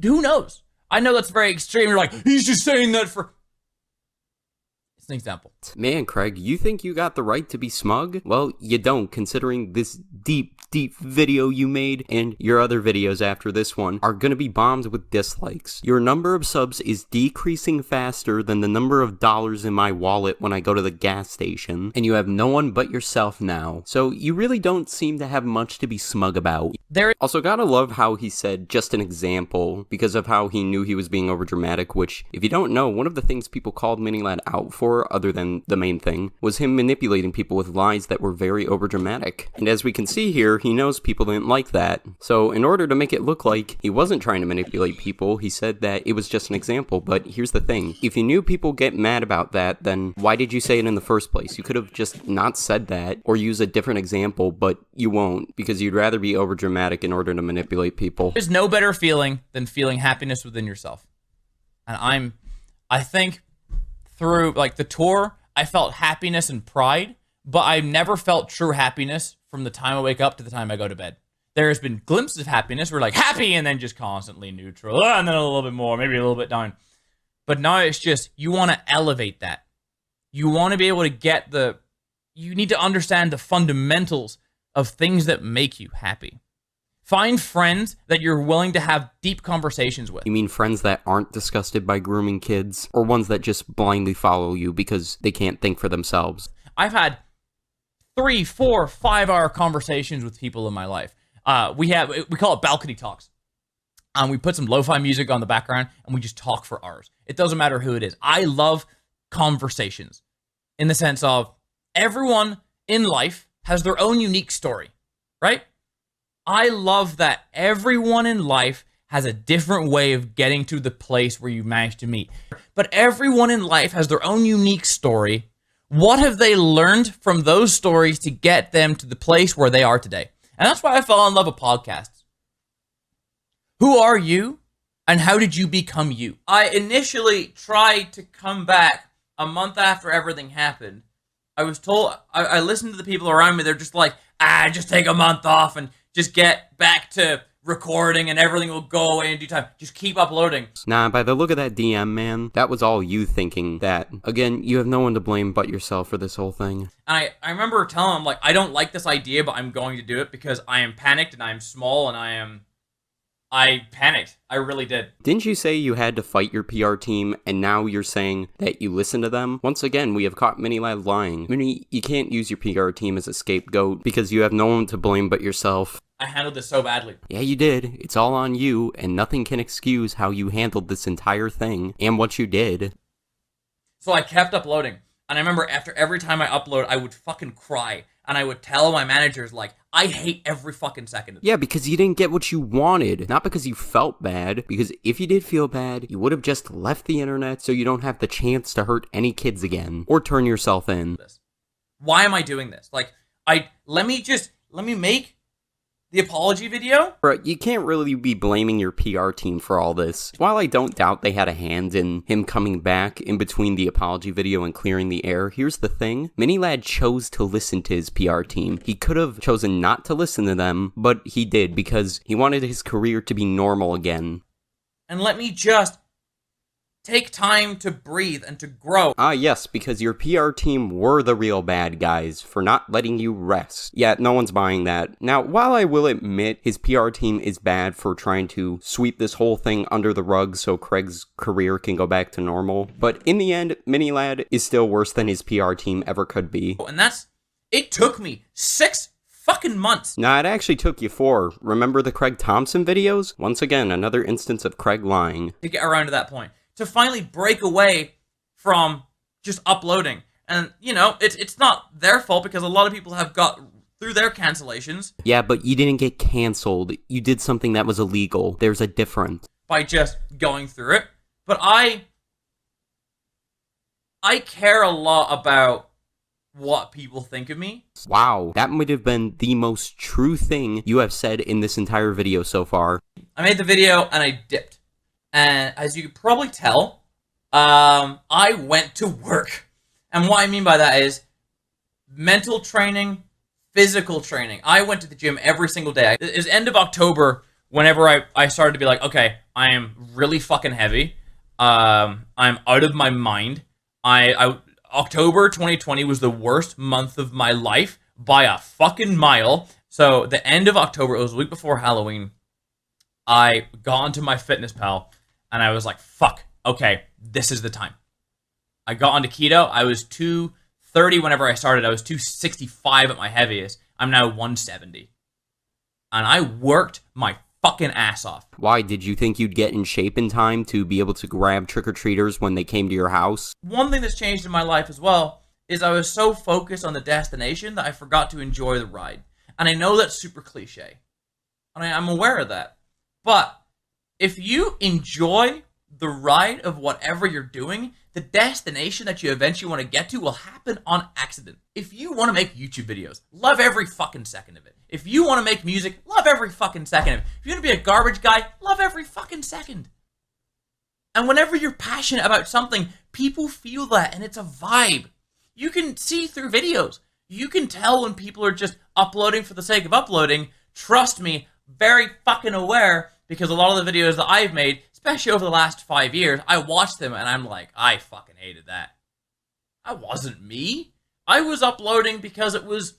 S3: Who knows? I know that's very extreme. You're like, he's just saying that for... It's an example.
S2: Man, Craig, you think you got the right to be smug? Well, you don't, considering this deep video you made and your other videos after this one are gonna be bombed with dislikes. Your number of subs is decreasing faster than the number of dollars in my wallet when I go to the gas station, and you have no one but yourself now. So you really don't seem to have much to be smug about. Also, gotta love how he said just an example because of how he knew he was being overdramatic, which, if you don't know, one of the things people called Miniladd out for, other than the main thing, was him manipulating people with lies that were very overdramatic. And as we can see see here, he knows people didn't like that. So in order to make it look like he wasn't trying to manipulate people, he said that it was just an example. But here's the thing. If you knew people get mad about that, then why did you say it in the first place? You could have just not said that or use a different example, but you won't because you'd rather be overdramatic in order to manipulate people.
S3: There's no better feeling than feeling happiness within yourself. And I think through like the tour, I felt happiness and pride, but I've never felt true happiness from the time I wake up to the time I go to bed. There's been glimpses of happiness where like happy and then just constantly neutral, and then a little bit more, maybe a little bit down. But now it's just, you want to elevate that. You want to be able to get you need to understand the fundamentals of things that make you happy. Find friends that you're willing to have deep conversations with.
S2: You mean friends that aren't disgusted by grooming kids, or ones that just blindly follow you because they can't think for themselves?
S3: I've had 3, 4, 5-hour conversations with people in my life. We call it balcony talks. We put some lo-fi music on the background and we just talk for hours. It doesn't matter who it is. I love conversations in the sense of everyone in life has their own unique story, right? I love that everyone in life has a different way of getting to the place where you managed to meet. But everyone in life has their own unique story. What have they learned from those stories to get them to the place where they are today? And that's why I fell in love with podcasts. Who are you and how did you become you? I initially tried to come back a month after everything happened. I was told, I listened to the people around me, they're just like, just take a month off and just get back to recording and everything will go away in due time. Just keep uploading.
S2: Nah, by the look of that DM, man, that was all you thinking that. Again, you have no one to blame but yourself for this whole thing.
S3: And I remember telling him, like, I don't like this idea, but I'm going to do it because I am panicked and I'm small and I panicked. I really did.
S2: Didn't you say you had to fight your PR team, and now you're saying that you listen to them? Once again, we have caught Miniladd lying. Mini, you can't use your PR team as a scapegoat because you have no one to blame but yourself.
S3: I handled this so badly.
S2: Yeah, you did. It's all on you, and nothing can excuse how you handled this entire thing and what you did.
S3: So I kept uploading. And I remember after every time I upload, I would fucking cry. And I would tell my managers, like, I hate every fucking second of it.
S2: Yeah, because you didn't get what you wanted. Not because you felt bad. Because if you did feel bad, you would have just left the internet so you don't have the chance to hurt any kids again. Or turn yourself in.
S3: Why am I doing this? Like, let me make the apology video?
S2: Bro, you can't really be blaming your PR team for all this. While I don't doubt they had a hand in him coming back in between the apology video and clearing the air, here's the thing. Miniladd chose to listen to his PR team. He could have chosen not to listen to them, but he did because he wanted his career to be normal again.
S3: And let me just take time to breathe and to grow.
S2: Ah, yes, because your PR team were the real bad guys for not letting you rest. Yeah, no one's buying that. Now, while I will admit his PR team is bad for trying to sweep this whole thing under the rug so Craig's career can go back to normal, but in the end, Miniladd is still worse than his PR team ever could be.
S3: And it took me 6 fucking months.
S2: Nah, it actually took you 4. Remember the Craig Thompson videos? Once again, another instance of Craig lying.
S3: To get around to that point. To finally break away from just uploading. And, you know, it's not their fault because a lot of people have got through their cancellations.
S2: Yeah, but you didn't get canceled. You did something that was illegal. There's a difference.
S3: By just going through it. But I care a lot about what people think of me.
S2: Wow, that might have been the most true thing you have said in this entire video so far.
S3: I made the video and I dipped. And as you can probably tell, I went to work. And what I mean by that is mental training, physical training. I went to the gym every single day. It was end of October whenever I started to be like, okay, I am really fucking heavy. I'm out of my mind. October 2020 was the worst month of my life by a fucking mile. So the end of October, it was a week before Halloween, I got onto my Fitness Pal and I was like, fuck, okay, this is the time. I got onto keto. I was 230 whenever I started. I was 265 at my heaviest. I'm now 170. And I worked my fucking ass off.
S2: Why? Did you think you'd get in shape in time to be able to grab trick-or-treaters when they came to your house?
S3: One thing that's changed in my life as well is I was so focused on the destination that I forgot to enjoy the ride. And I know that's super cliche. And I'm aware of that. But if you enjoy the ride of whatever you're doing, the destination that you eventually want to get to will happen on accident. If you want to make YouTube videos, love every fucking second of it. If you want to make music, love every fucking second of it. If you want to be a garbage guy, love every fucking second. And whenever you're passionate about something, people feel that, and it's a vibe. You can see through videos. You can tell when people are just uploading for the sake of uploading. Trust me, very fucking aware, because a lot of the videos that I've made, especially over the last 5 years, I watched them and I'm like, I fucking hated that. That wasn't me. I was uploading because it was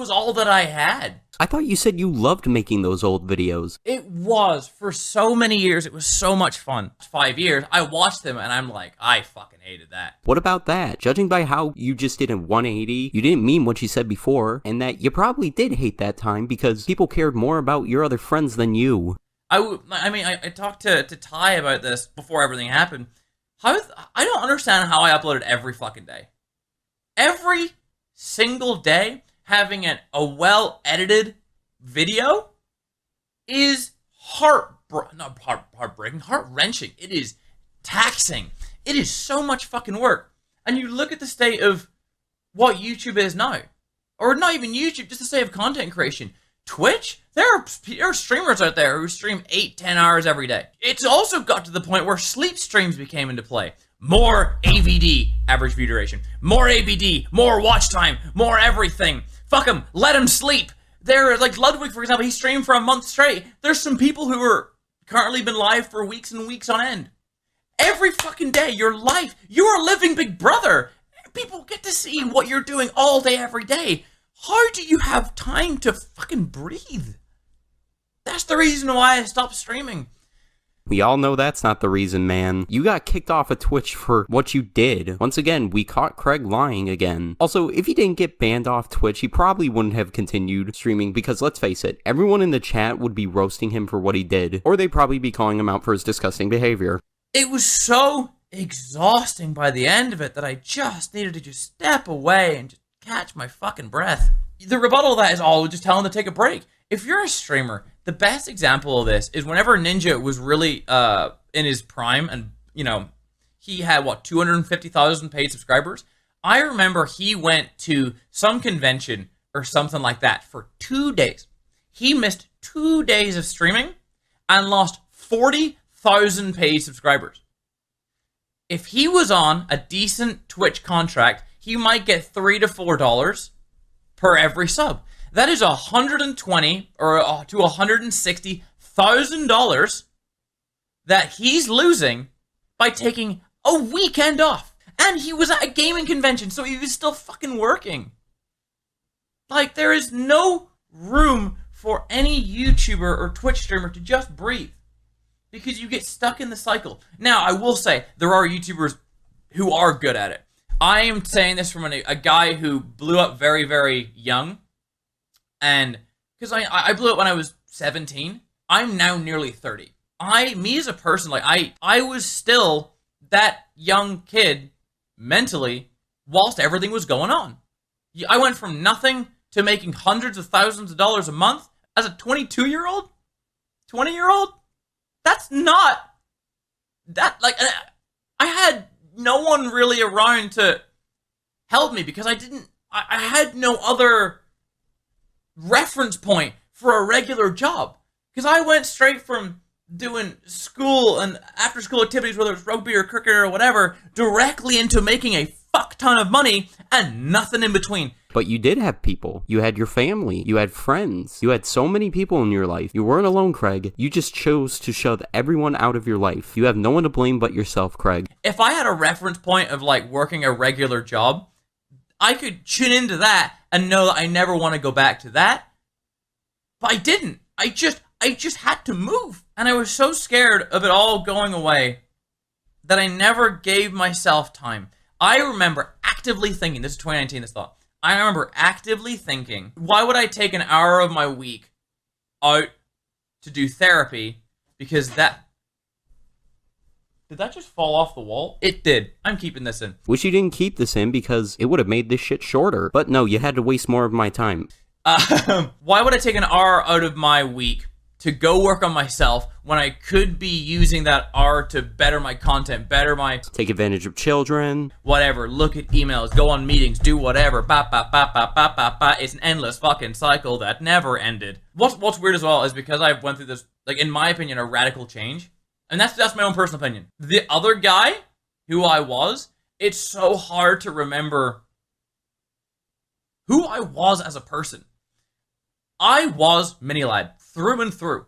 S3: all that I had.
S2: I thought you said you loved making those old videos.
S3: It was. For so many years, it was so much fun. 5 years, I watched them and I'm like, I fucking hated that.
S2: What about that? Judging by how you just did a 180, you didn't mean what you said before, and that you probably did hate that time because people cared more about your other friends than you.
S3: I talked to Ty about this before everything happened. I don't understand how I uploaded every fucking day. Every single day, having a well-edited video is heartbreaking, heart-wrenching. It is taxing. It is so much fucking work. And you look at the state of what YouTube is now. Or not even YouTube, just the state of content creation. Twitch? There are streamers out there who stream 8-10 hours every day. It's also got to the point where sleep streams became into play. More AVD, average view duration. More ABD, more watch time, more everything. Fuck him, let him sleep. There, like Ludwig, for example, he streamed for a month straight. There's some people who are currently been live for weeks and weeks on end. Every fucking day, your life, you are living Big Brother. People get to see what you're doing all day, every day. How do you have time to fucking breathe? That's the reason why I stopped streaming.
S2: We all know that's not the reason, man. You got kicked off of Twitch for what you did. Once again, we caught Craig lying again. Also, if he didn't get banned off Twitch, he probably wouldn't have continued streaming because, let's face it, everyone in the chat would be roasting him for what he did, or they'd probably be calling him out for his disgusting behavior.
S3: It was so exhausting by the end of it that I just needed to just step away and just catch my fucking breath. The rebuttal of that is all just tell him to take a break. If you're a streamer, the best example of this is whenever Ninja was really in his prime and, you know, he had, 250,000 paid subscribers? I remember he went to some convention or something like that for 2 days. He missed 2 days of streaming and lost 40,000 paid subscribers. If he was on a decent Twitch contract, he might get $3 to $4 per every sub. That is $120 or to $160,000 that he's losing by taking a weekend off. And he was at a gaming convention, so he was still fucking working. Like, there is no room for any YouTuber or Twitch streamer to just breathe because you get stuck in the cycle. Now, I will say, there are YouTubers who are good at it. I am saying this from a guy who blew up very, very young. And because I blew up when I was 17, I'm now nearly 30. Me as a person, like I was still that young kid mentally whilst everything was going on. I went from nothing to making hundreds of thousands of dollars a month as a 22-year-old, 20-year-old. That's not that, like, I had no one really around to help me because I had no other reference point for a regular job because I went straight from doing school and after school activities, whether it's rugby or cricket or whatever, directly into making a fuck ton of money and nothing in between.
S2: But you did have people. You had your family. You had friends. You had so many people in your life. You weren't alone, Craig. You just chose to shove everyone out of your life. You have no one to blame but yourself, Craig.
S3: If I had a reference point of like working a regular job, I could tune into that and know that I never want to go back to that. But I didn't. I just had to move. And I was so scared of it all going away that I never gave myself time. I remember actively thinking, this is 2019, this thought. I remember actively thinking, why would I take an hour of my week out to do therapy? Because that... Did that just fall off the wall? It did. I'm keeping this in.
S2: Wish you didn't keep this in because it would have made this shit shorter. But no, you had to waste more of my time.
S3: Why would I take an hour out of my week to go work on myself when I could be using that hour to better my content, better my
S2: Take advantage of children.
S3: whatever, look at emails, go on meetings, do whatever, it's an endless fucking cycle that never ended. What's weird as well is because I went through this, like, in my opinion, a radical change, and that's my own personal opinion. The other guy who I was, it's so hard to remember who I was as a person. I was Miniladd through and through.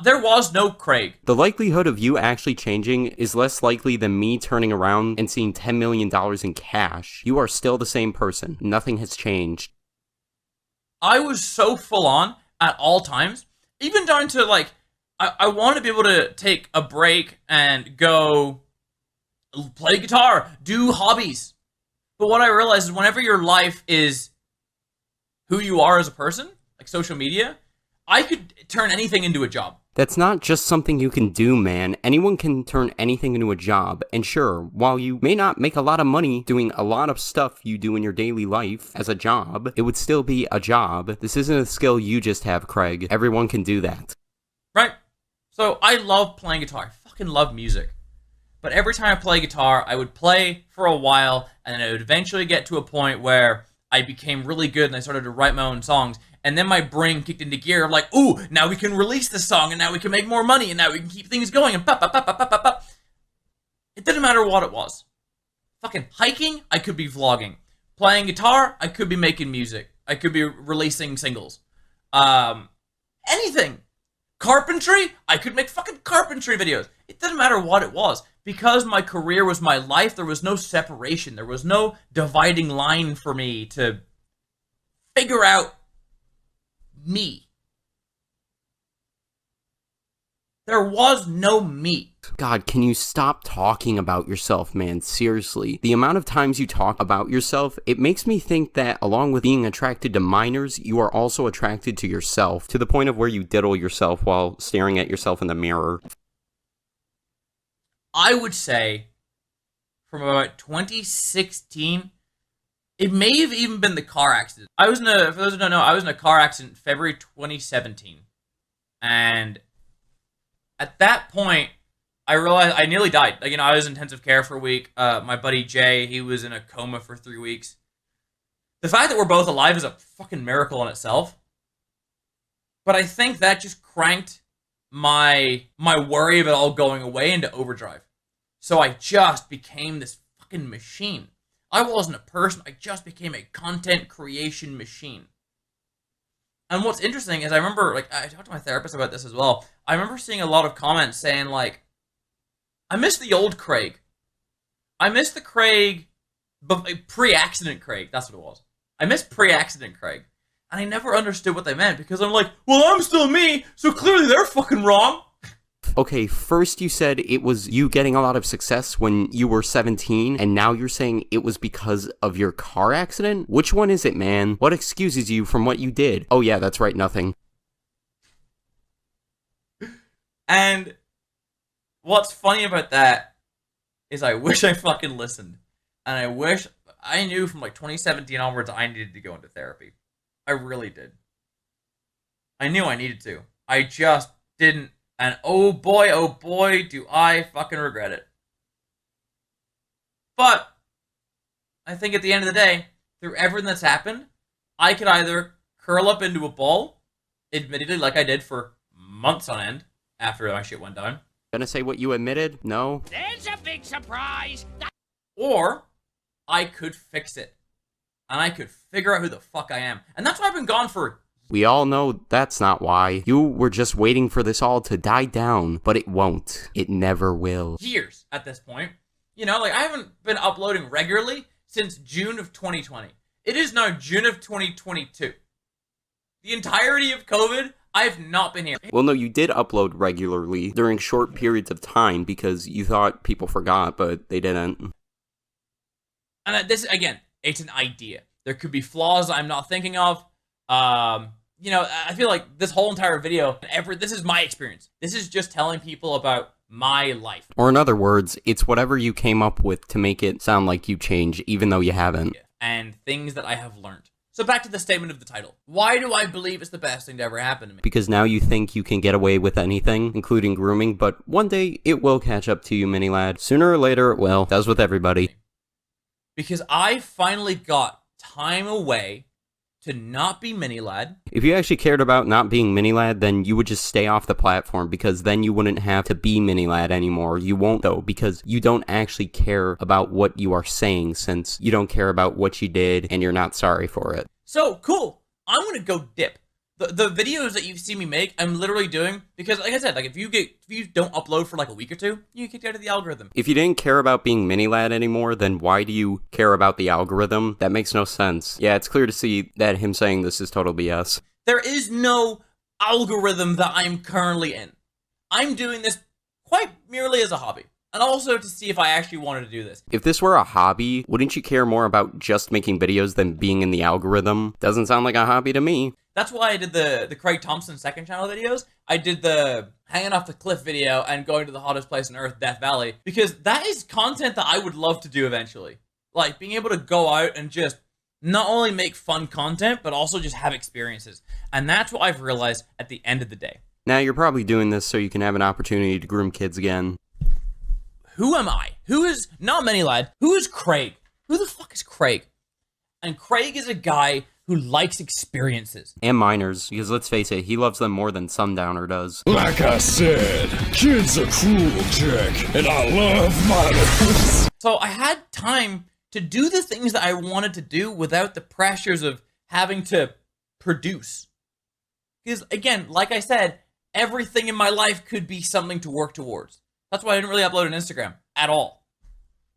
S3: There was no Craig.
S2: The likelihood of you actually changing is less likely than me turning around and seeing $10 million in cash. You are still the same person. Nothing has changed.
S3: I was so full on at all times, even down to, like, I want to be able to take a break and go play guitar, do hobbies. But what I realized is whenever your life is who you are as a person, like social media, I could turn anything into a job.
S2: That's not just something you can do, man. Anyone can turn anything into a job. And sure, while you may not make a lot of money doing a lot of stuff you do in your daily life as a job, it would still be a job. This isn't a skill you just have, Craig. Everyone can do that.
S3: Right? So I love playing guitar. I fucking love music. But every time I play guitar, I would play for a while, and then I would eventually get to a point where I became really good and I started to write my own songs. And then my brain kicked into gear of like, ooh, now we can release this song, and now we can make more money, and now we can keep things going, and It didn't matter what it was. Fucking hiking, I could be vlogging. Playing guitar, I could be making music. I could be releasing singles. Anything. Carpentry, I could make fucking carpentry videos. It didn't matter what it was. Because my career was my life, there was no separation. There was no dividing line for me to figure out me. There was no me.
S2: God, can you stop talking about yourself, man? Seriously. The amount of times you talk about yourself, it makes me think that along with being attracted to minors, you are also attracted to yourself, to the point of where you diddle yourself while staring at yourself in the mirror.
S3: I would say from about 2016, it may have even been the car accident. For those who don't know, I was in a car accident in February 2017. And at that point, I realized I nearly died. Like, I was in intensive care for a week. My buddy Jay, he was in a coma for 3 weeks. The fact that we're both alive is a fucking miracle in itself. But I think that just cranked my worry of it all going away into overdrive. So I just became this fucking machine. I wasn't a person, I just became a content creation machine. And what's interesting is I remember, like, I talked to my therapist about this as well. I remember seeing a lot of comments saying, like, I miss the old Craig. I miss the Craig, pre-accident Craig, that's what it was. I miss pre-accident Craig. And I never understood what they meant, because I'm like, well, I'm still me, so clearly they're fucking wrong.
S2: Okay, first you said it was you getting a lot of success when you were 17, and now you're saying it was because of your car accident? Which one is it, man? What excuses you from what you did? Oh yeah, that's right, nothing.
S3: And what's funny about that is I wish I fucking listened. And I wish I knew from like 2017 onwards I needed to go into therapy. I really did. I knew I needed to. I just didn't. And oh boy, do I fucking regret it. But I think at the end of the day, through everything that's happened, I could either curl up into a ball, admittedly like I did for months on end after my shit went down.
S2: Gonna say what you admitted? No?
S6: There's a big surprise!
S3: Or I could fix it. And I could figure out who the fuck I am. And that's why I've been gone for...
S2: We all know that's not why. You were just waiting for this all to die down, but it won't. It never will.
S3: years at this point. Like, I haven't been uploading regularly since June of 2020. It is now June of 2022. The entirety of COVID, I've not been here.
S2: Well, no, you did upload regularly during short periods of time because you thought people forgot, but they didn't.
S3: And this, again, it's an idea. There could be flaws I'm not thinking of. I feel like this whole entire video, this is my experience. This is just telling people about my life.
S2: Or in other words, it's whatever you came up with to make it sound like you changed, even though you haven't.
S3: And things that I have learned. So back to the statement of the title. Why do I believe it's the best thing to ever happen to me?
S2: Because now you think you can get away with anything, including grooming, but one day it will catch up to you, Miniladd. Sooner or later it will. Does with everybody.
S3: Because I finally got time away to not be Miniladd.
S2: If you actually cared about not being Miniladd, then you would just stay off the platform, because then you wouldn't have to be Miniladd anymore. You won't, though, because you don't actually care about what you are saying, since you don't care about what you did and you're not sorry for it.
S3: So, cool. I'm gonna go dip. The videos that you see me make, I'm literally doing because, like I said, like if you don't upload for like a week or two, you get kicked out of the algorithm.
S2: If you didn't care about being Miniladd anymore, then why do you care about the algorithm? That makes no sense. Yeah, it's clear to see that him saying this is total BS.
S3: There is no algorithm that I'm currently in. I'm doing this quite merely as a hobby. And also to see if I actually wanted to do this.
S2: If this were a hobby, wouldn't you care more about just making videos than being in the algorithm? Doesn't sound like a hobby to me.
S3: That's why I did the Craig Thompson second channel videos. I did the hanging off the cliff video and going to the hottest place on earth, Death Valley. Because that is content that I would love to do eventually. Like being able to go out and just not only make fun content, but also just have experiences. And that's what I've realized at the end of the day.
S2: Now, you're probably doing this so you can have an opportunity to groom kids again.
S3: Who am I? Who is, not Miniladd, who is Craig? Who the fuck is Craig? And Craig is a guy who likes experiences.
S2: And minors, because let's face it, he loves them more than Sundowner does.
S1: Like I said, kids are cool, Jack, and I love minors.
S3: So I had time to do the things that I wanted to do without the pressures of having to produce. Because again, like I said, everything in my life could be something to work towards. That's why I didn't really upload on Instagram at all.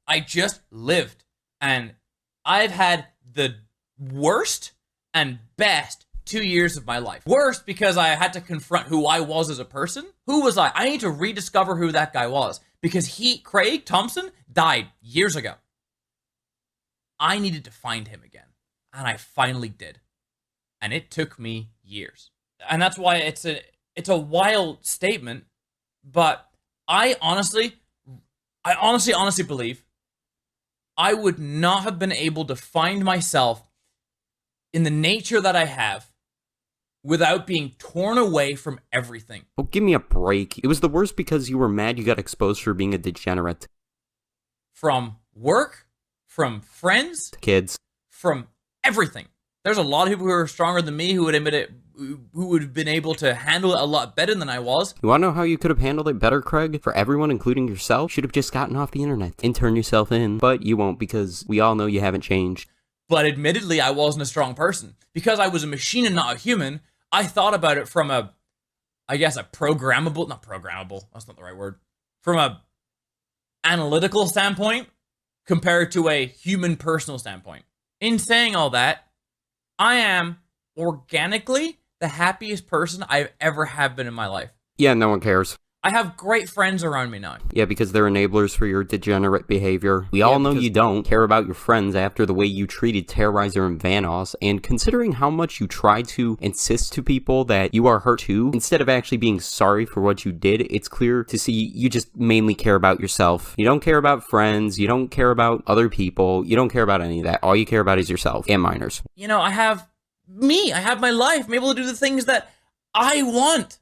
S3: I just lived. And I've had the worst and best 2 years of my life. Worst because I had to confront who I was as a person. Who was I? I need to rediscover who that guy was. Because Craig Thompson, died years ago. I needed to find him again. And I finally did. And it took me years. And that's why it's a wild statement, but I honestly believe I would not have been able to find myself in the nature that I have without being torn away from everything.
S2: Oh, give me a break. It was the worst because you were mad you got exposed for being a degenerate.
S3: From work, from friends,
S2: kids,
S3: from everything. There's a lot of people who are stronger than me who would admit it, who would have been able to handle it a lot better than I was.
S2: You want to know how you could have handled it better, Craig? For everyone, including yourself, should have just gotten off the internet and turned yourself in. But you won't, because we all know you haven't changed.
S3: But admittedly, I wasn't a strong person. Because I was a machine and not a human, I thought about it from a programmable, not programmable, that's not the right word, from a analytical standpoint compared to a human personal standpoint. In saying all that, I am organically the happiest person I've ever have been in my life.
S2: Yeah, no one cares.
S3: I have great friends around me now.
S2: Yeah, because they're enablers for your degenerate behavior. We all know you don't care about your friends after the way you treated Terrorizer and Vanoss, and considering how much you try to insist to people that you are hurt too, instead of actually being sorry for what you did, it's clear to see you just mainly care about yourself. You don't care about friends, you don't care about other people, you don't care about any of that. All you care about is yourself and minors.
S3: You know, I have me, I have my life, I'm able to do the things that I want.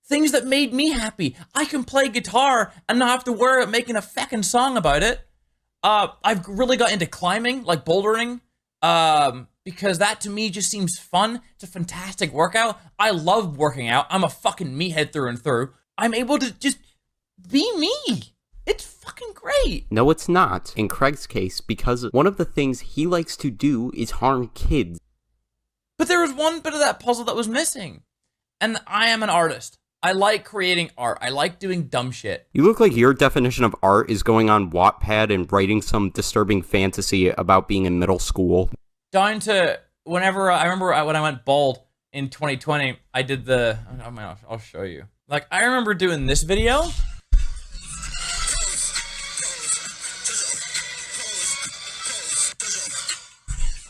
S3: Things that made me happy. I can play guitar and not have to worry about making a feckin' song about it. I've really got into climbing, like bouldering, because that to me just seems fun. It's a fantastic workout. I love working out. I'm a fucking meathead through and through. I'm able to just be me. It's fucking great.
S2: No, it's not. In Craig's case, because one of the things he likes to do is harm kids.
S3: But there was one bit of that puzzle that was missing. And I am an artist. I like creating art. I like doing dumb shit.
S2: You look like your definition of art is going on Wattpad and writing some disturbing fantasy about being in middle school.
S3: Down to whenever, I remember when I went bald in 2020, I did the, oh my gosh, I'll show you. Like, I remember doing this video.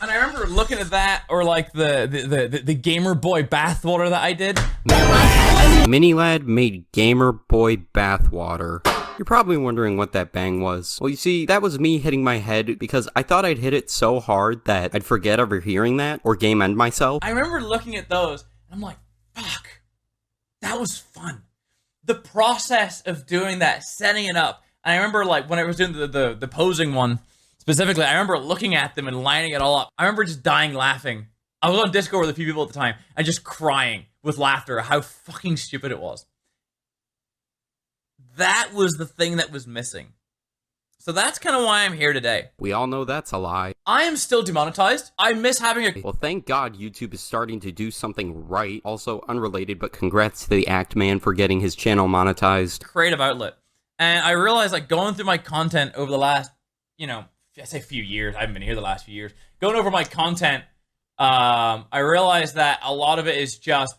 S3: And I remember looking at that, or like the Gamer Boy bathwater that I did.
S2: Miniladd made Gamer Boy bathwater. You're probably wondering what that bang was. Well, you see, that was me hitting my head because I thought I'd hit it so hard that I'd forget ever hearing that or game end myself.
S3: I remember looking at those, and I'm like, fuck, that was fun. The process of doing that, setting it up. And I remember, like, when I was doing the posing one, specifically, I remember looking at them and lining it all up. I remember just dying laughing. I was on Discord with a few people at the time, and just crying with laughter at how fucking stupid it was. That was the thing that was missing. So that's kind of why I'm here today.
S2: We all know that's a lie.
S3: I am still demonetized. I miss having a...
S2: Well, thank God YouTube is starting to do something right. Also unrelated, but congrats to the Act Man for getting his channel monetized.
S3: Creative outlet. And I realized, like, going through my content over the last, you know, I say few years. I haven't been here the last few years. Going over my content, I realized that a lot of it is just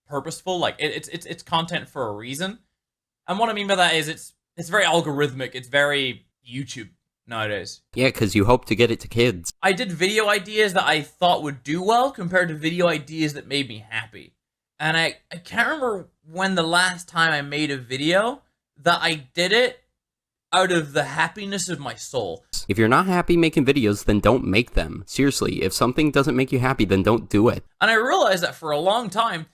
S3: purposeful. Like, it's content for a reason. And what I mean by that is it's very algorithmic. It's very YouTube nowadays.
S2: Yeah, because you hope to get it to kids.
S3: I did video ideas that I thought would do well compared to video ideas that made me happy. And I can't remember when the last time I made a video that I did it out of the happiness of my soul.
S2: If you're not happy making videos, then don't make them. Seriously, if something doesn't make you happy, then don't do it.
S3: And I realized that for a long time,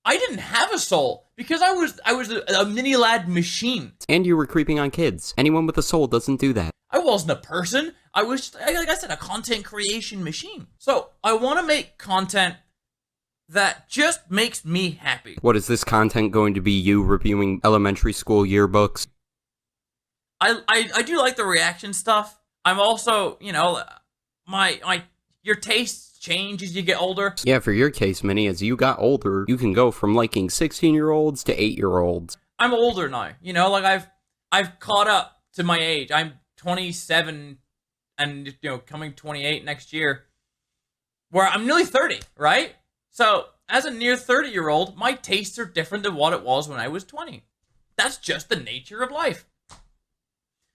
S3: I didn't have a soul because I was a Miniladd machine.
S2: And you were creeping on kids. Anyone with a soul doesn't do that.
S3: I wasn't a person. I was, like I said, a content creation machine. So I want to make content that just makes me happy.
S2: What is this content going to be? You reviewing elementary school yearbooks?
S3: I do like the reaction stuff. I'm also, you know, your tastes change as you get older.
S2: Yeah, for your case, Minnie, as you got older, you can go from liking 16-year-olds to 8-year-olds.
S3: I'm older now, you know, like I've caught up to my age. I'm 27 and, you know, coming 28 next year, where I'm nearly 30, right? So as a near 30-year-old, my tastes are different than what it was when I was 20. That's just the nature of life.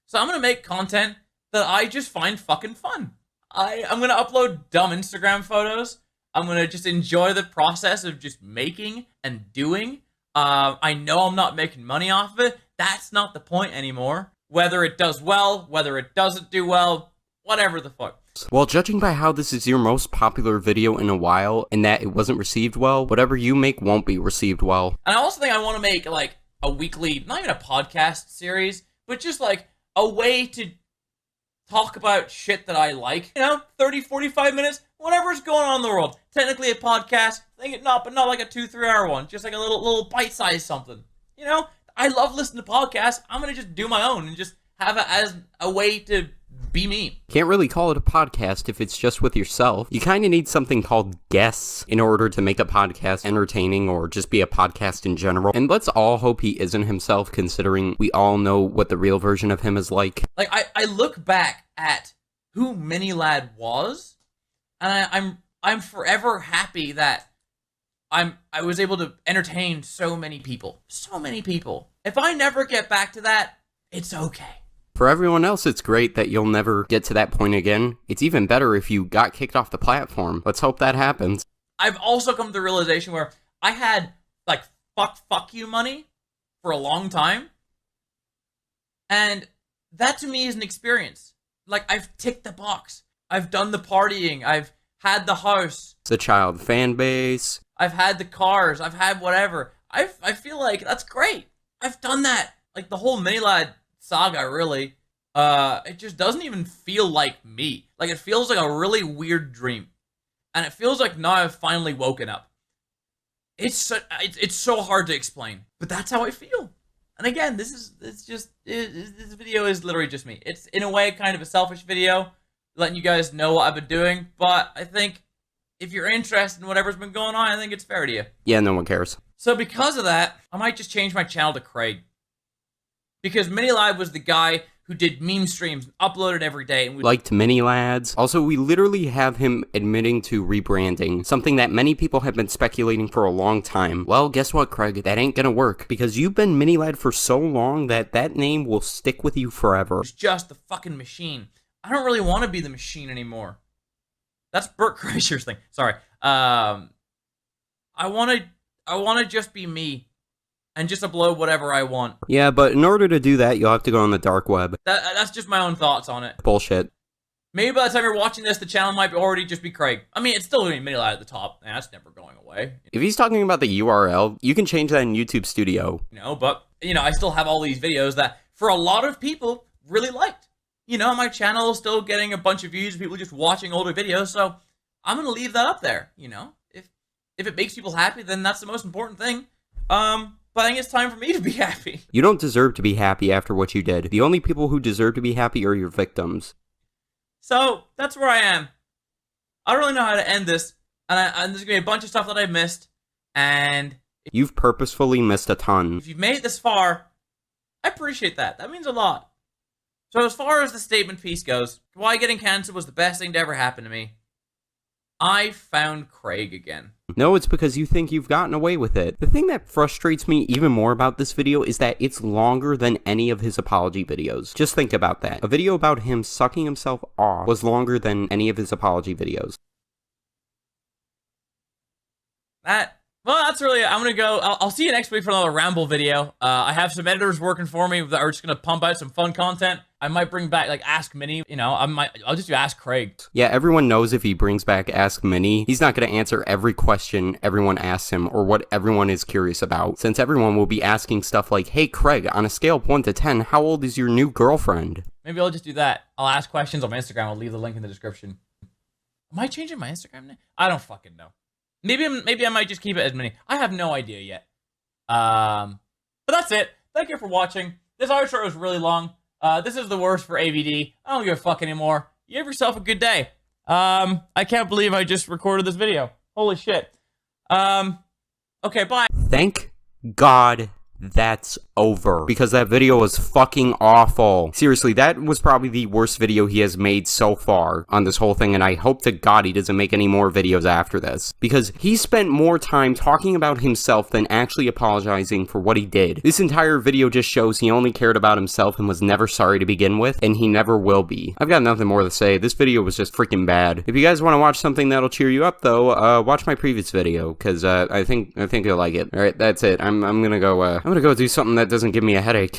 S3: So I'm going to make content that I just find fucking fun. I'm going to upload dumb Instagram photos. I'm going to just enjoy the process of just making and doing. I know I'm not making money off of it. That's not the point anymore. Whether it does well, whether it doesn't do well, whatever the fuck.
S2: Well, judging by how this is your most popular video in a while and that it wasn't received well, whatever you make won't be received well.
S3: And I also think I want to make like a weekly, not even a podcast series, but just like a way to talk about shit that I like. You know, 30, 45 minutes, whatever's going on in the world. Technically a podcast, but not like a 2-3 hour one. Just like a little bite-sized something. You know, I love listening to podcasts. I'm going to just do my own and just have it as a way to be me.
S2: Can't really call it a podcast if it's just with yourself. You kind of need something called guests in order to make a podcast entertaining or just be a podcast in general. And let's all hope he isn't himself, considering we all know what the real version of him is like.
S3: Like, I look back at who Miniladd was, and I'm forever happy that I was able to entertain so many people. So many people. If I never get back to that, it's okay.
S2: For everyone else, it's great that you'll never get to that point again. It's even better if you got kicked off the platform. Let's hope that happens.
S3: I've also come to the realization where I had, like, fuck you money for a long time. And that to me is an experience. Like, I've ticked the box. I've done the partying. I've had the house.
S2: The child fan base.
S3: I've had the cars. I've had whatever. I feel like that's great. I've done that. Like, the whole Miniladd saga, really, it just doesn't even feel like me. Like, it feels like a really weird dream, and it feels like now I've finally woken up. It's so hard to explain, but that's how I feel. And again, this video is literally just me. It's in a way kind of a selfish video, letting you guys know what I've been doing, but I think if you're interested in whatever's been going on, I think it's fair to you.
S2: Yeah, no one cares.
S3: So because of that, I might just change my channel to Craig. Because Miniladd was the guy who did meme streams and uploaded every day. And
S2: liked Miniladds. Also, we literally have him admitting to rebranding, something that many people have been speculating for a long time. Well, guess what, Craig? That ain't gonna work, because you've been Miniladd for so long that that name will stick with you forever.
S3: It's just the fucking machine. I don't really want to be the machine anymore. That's Bert Kreischer's thing. Sorry. I want to just be me. and just upload whatever I want.
S2: Yeah, but in order to do that, you'll have to go on the dark web.
S3: That's just my own thoughts on it.
S2: Bullshit.
S3: Maybe by the time you're watching this, the channel might already just be Craig. I mean, it's still going to be Miniladd at the top, and that's never going away.
S2: If he's talking about the URL, you can change that in YouTube Studio.
S3: You know, but, you know, I still have all these videos that, for a lot of people, really liked. You know, my channel is still getting a bunch of views, people just watching older videos, so I'm going to leave that up there, you know? If it makes people happy, then that's the most important thing. But I think it's time for me to be happy.
S2: You don't deserve to be happy after what you did. The only people who deserve to be happy are your victims.
S3: So, that's where I am. I don't really know how to end this, and there's going to be a bunch of stuff that I've missed, and...
S2: You've purposefully missed a ton.
S3: If you've made it this far, I appreciate that. That means a lot. So as far as the statement piece goes, why getting cancelled was the best thing to ever happen to me. I found Craig again.
S2: No, it's because you think you've gotten away with it. The thing that frustrates me even more about this video is that it's longer than any of his apology videos. Just think about that. A video about him sucking himself off was longer than any of his apology videos.
S3: Well, that's really it. I'm gonna go. I'll see you next week for another ramble video. I have some editors working for me that are just gonna pump out some fun content. I might bring back, like, Ask Mini. You know, I'll just do Ask Craig.
S2: Yeah, everyone knows if he brings back Ask Mini, he's not gonna answer every question everyone asks him or what everyone is curious about, since everyone will be asking stuff like, hey Craig, on a scale of 1 to 10, how old is your new girlfriend?
S3: Maybe I'll just do that. I'll ask questions on my Instagram. I'll leave the link in the description. Am I changing my Instagram name? I don't fucking know. Maybe I might just keep it as Mini. I have no idea yet. But that's it. Thank you for watching. This outro was really long. This is the worst for AVD. I don't give a fuck anymore. You have yourself a good day. I can't believe I just recorded this video. Holy shit. Okay, bye.
S2: Thank God that's over, because that video was fucking awful. Seriously, that was probably the worst video he has made so far on this whole thing, and I hope to God he doesn't make any more videos after this, because he spent more time talking about himself than actually apologizing for what he did. This entire video just shows he only cared about himself and was never sorry to begin with, and he never will be. I've got nothing more to say. This video was just freaking bad. If you guys want to watch something that'll cheer you up, though, watch my previous video, because I think you'll like it. Alright, that's it. I'm gonna go do something that doesn't give me a headache.